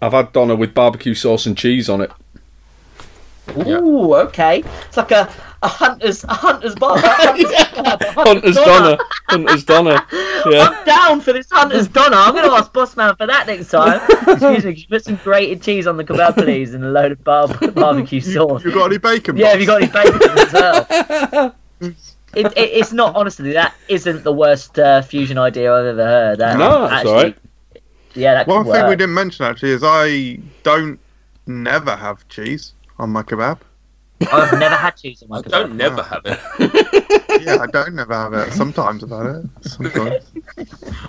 I've had doner with barbecue sauce and cheese on it. Ooh, okay. It's like a hunter's bar. Hunter's doner. Yeah. I'm down for this hunter's doner. I'm going to ask Bossman for that next time. Excuse me, could you put some grated cheese on the kebab, please, and a load of barbecue sauce. You got any bacon? Yeah, have you got any bacon as well? It's not, honestly, that isn't the worst fusion idea I've ever heard. No, that's actually, alright. Yeah, that One could thing we work. didn't mention actually is I don't never have cheese on my kebab. I've never had cheese on my I kebab. don't never have it. Yeah, I don't never have it. Sometimes I've had it. Sometimes.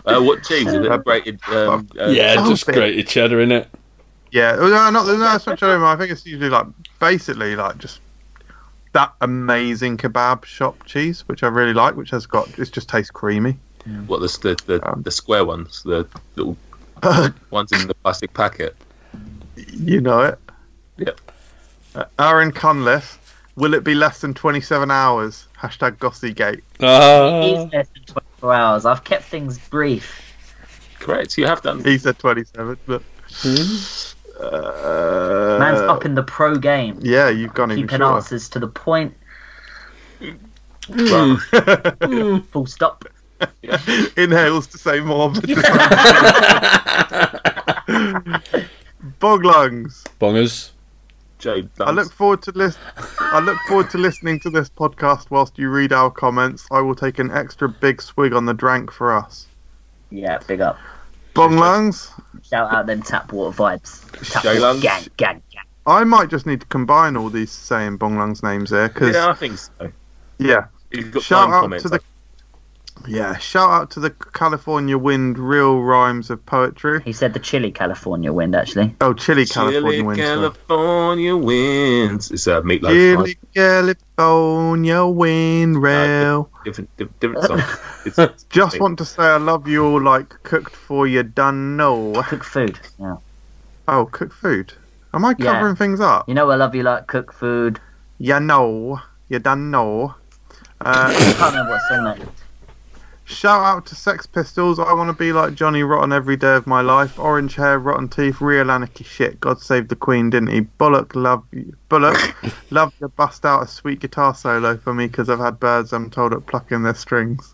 What cheese? Is it grated? Yeah, Oh, just bit. grated cheddar in it. Yeah, no, it's not cheddar. I think it's usually like basically like just that amazing kebab shop cheese, which I really like, which has got it just tastes creamy. What the square ones, the little ones in the plastic packet. You know it. Yep. Aaron Cunliffe, will it be less than 27 hours? Hashtag Gossygate. It's less than 24 hours. I've kept things brief. Correct. You have done. He said 27, but Man's up in the pro game. yeah, you've gone even Keeping shorter. answers to the point. Well, Full stop. Inhales to say more. But Bog lungs. Bongers. Joe. I look forward to listening to this podcast whilst you read our comments. I will take an extra big swig on the drank for us. Yeah, big up. Bong lungs. Shout out them tap water vibes. Tap Joe water Lungs. gang. I might just need to combine all these saying Bong lungs names there because Yeah, I think so. yeah. You've got Shout 9 out comments. to the shout out to the California Wind real rhymes of poetry. He said the chilly California wind, actually. Oh, Chili California Wind. sorry. California winds. It's a meatloaf. Chili California Wind rail. Different song. It's Just want to say I love you all like cooked for you done know. Cook food. Yeah. Oh, cooked food. Am I Yeah. covering things up? You know I love you like cook food. You know. You done know. I can't remember what song that is. Shout out to Sex Pistols. I want to be like Johnny Rotten every day of my life. Orange hair, rotten teeth, real anarchy shit. God save the Queen, didn't he? Bullock, love you. Bullock, love to bust out a sweet guitar solo for me because I've had birds, I'm told, at plucking their strings.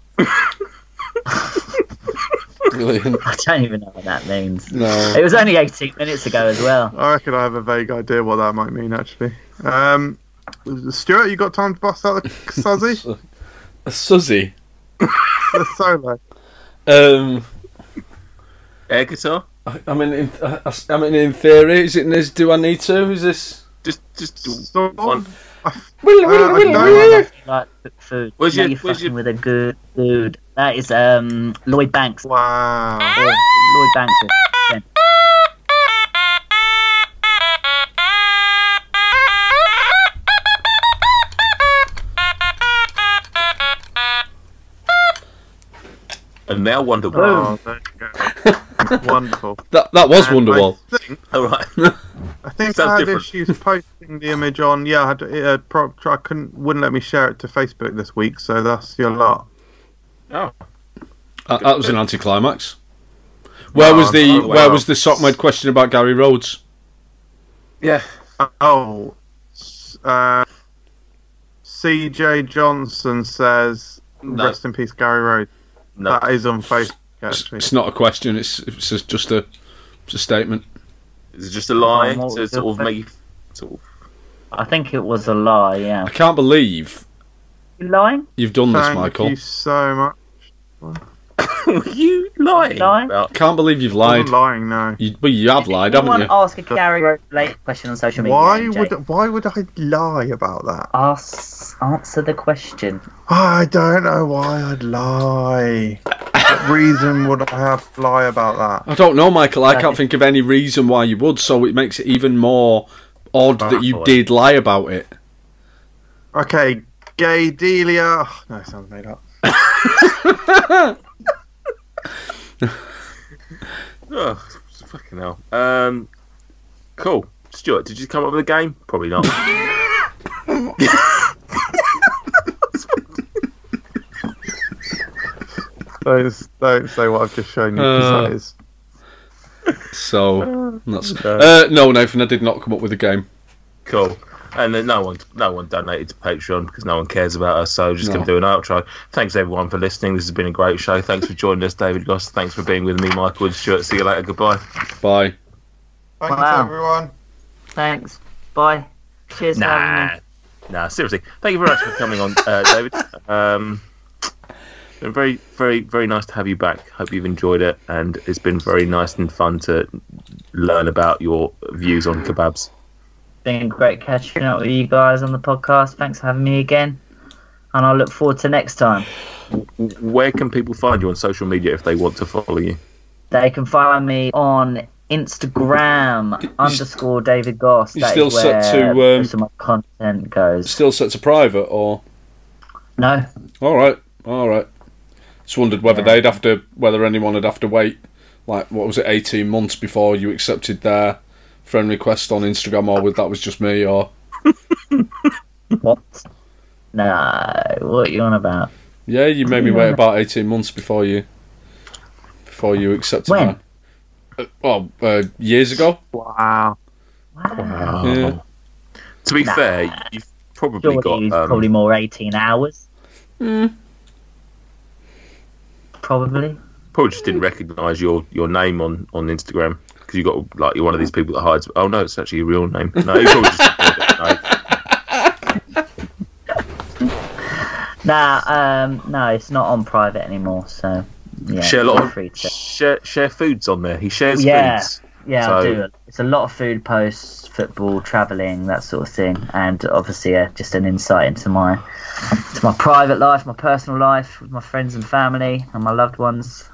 Brilliant. I don't even know what that means. No. It was only 18 minutes ago as well. I reckon I have a vague idea what that might mean, actually. Stuart, you got time to bust out the suzzy? A Suzy. The solo. air guitar. I mean, in theory, is it? Do I need to? Is this? Just Sort one. of. I don't. Like cook food. Where's Now your- you're where's fucking your- with a good food. That is Lloyd Banks. Wow. Or Lloyd Banks. Or, And now Wonderwall. Oh, there you go. Wonderful. That was And Wonderwall. All right. I think Sounds I had different. issues posting the image on. Yeah, I had wouldn't let me share it to Facebook this week, so that's your lot. Oh. That was an anticlimax. Where was the wow. Where was the sockmed question about Gary Rhodes? Yeah. Oh, CJ Johnson says, No. "Rest in peace, Gary Rhodes." No. That is on Facebook. Actually, It's not a question. It's just a statement. Is it just a lie What to was sort of it? make you sort of I think it was a lie, yeah. I can't believe You lying? you've done this, Thank Michael. you so much. You lying? Lying? About- Can't believe you've I'm lied. not lying, no. You have lied, haven't Anyone you? ask a Gary related question on social media? Why would I lie about that? Answer the question. I don't know why I'd lie. What reason would I have to lie about that? I don't know, Michael. I can't think of any reason why you would, so it makes it even more odd that you did lie about it. Okay, gay Delia. Oh, no, it sounds made up. Oh, fucking hell. Cool. Stuart, did you come up with a game? Probably not. Don't say what I've just shown you, because that is... So, no, Nathan, I did not come up with a game. Cool. And then no one donated to Patreon because no one cares about us, so just going to do an outro. Thanks everyone for listening. This has been a great show. Thanks for joining us, David Goss. Thanks for being with me, Michael and Stuart. See you later. Goodbye. Bye. Thank you to Wow. everyone. Thanks. Bye. Cheers for having me. Nah, seriously. Thank you very much for coming on, David. Been very, very, very nice to have you back. Hope you've enjoyed it, and it's been very nice and fun to learn about your views on kebabs. Been great catching up with you guys on the podcast. Thanks for having me again. And I look forward to next time. Where can people find you on social media if they want to follow you? They can find me on Instagram _David Goss. You That still is set where to, most of my content goes. Still set to private, or? No. Alright. Just wondered whether whether anyone would have to wait, like, what was it, 18 months before you accepted their friend request on Instagram, or that was just me, or... What? No. What are you on about? Yeah, you made me wait about 18 months before you accepted When? that. Years ago. Wow. Wow. Yeah. To be fair, you've probably Surely got... probably more 18 hours. Probably. Probably just didn't recognise your name on Instagram because you got like you're one of these people that hides. Oh no, it's actually your real name. No, you probably just No, it's not on private anymore. So yeah, share a lot feel of free to. share foods on there. He shares Yeah. foods. Yeah, So- I do. It's a lot of food posts, football, travelling, that sort of thing, and obviously just an insight into my private life, my personal life with my friends and family and my loved ones.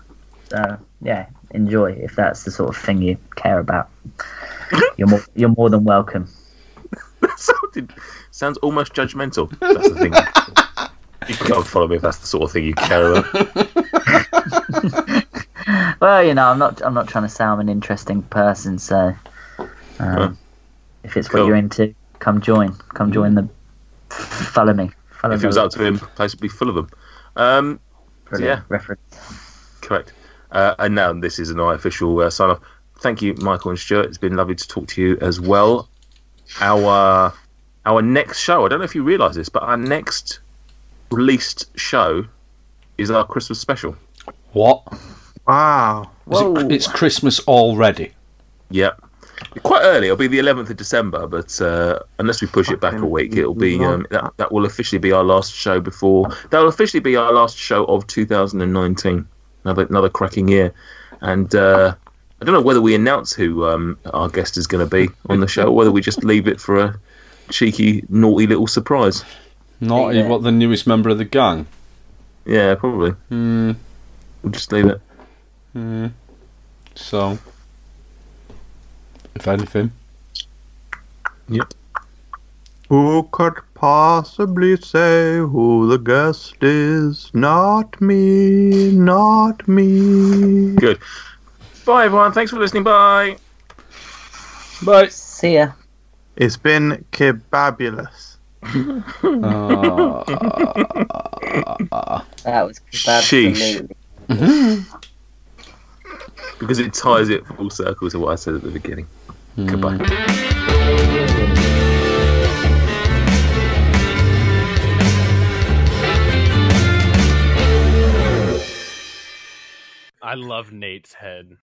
So yeah, enjoy if that's the sort of thing you care about. You're more than welcome. Sounds almost judgmental. That's the thing. You can go and follow me if that's the sort of thing you care about. Well, I'm not trying to say I'm an interesting person, so if it's Cool. what you're into, come join the follow me. Follow If it was up to him, the place would be full of them. Brilliant yeah. reference. Correct. And now this is an unofficial sign off. Thank you, Michael and Stuart. It's been lovely to talk to you as well. Our next show, I don't know if you realise this, but our next released show is our Christmas special. What? Wow. It's Christmas already. Yep. Quite early. It'll be the 11th of December, but unless we push it back a week, it'll be that will officially be our last show that will officially be our last show of 2019. Another cracking year, and I don't know whether we announce who our guest is going to be on the show, or whether we just leave it for a cheeky, naughty little surprise. Not what the newest member of the gang. Yeah, probably. We'll just leave it. So, if anything. Yep. Who could possibly say who the guest is? Not me, not me. Good. Bye, everyone. Thanks for listening. Bye. Bye. See ya. It's been kebabulous. That was Sheesh. absolutely. Because it ties it full circle to what I said at the beginning. Goodbye. I love Nate's head.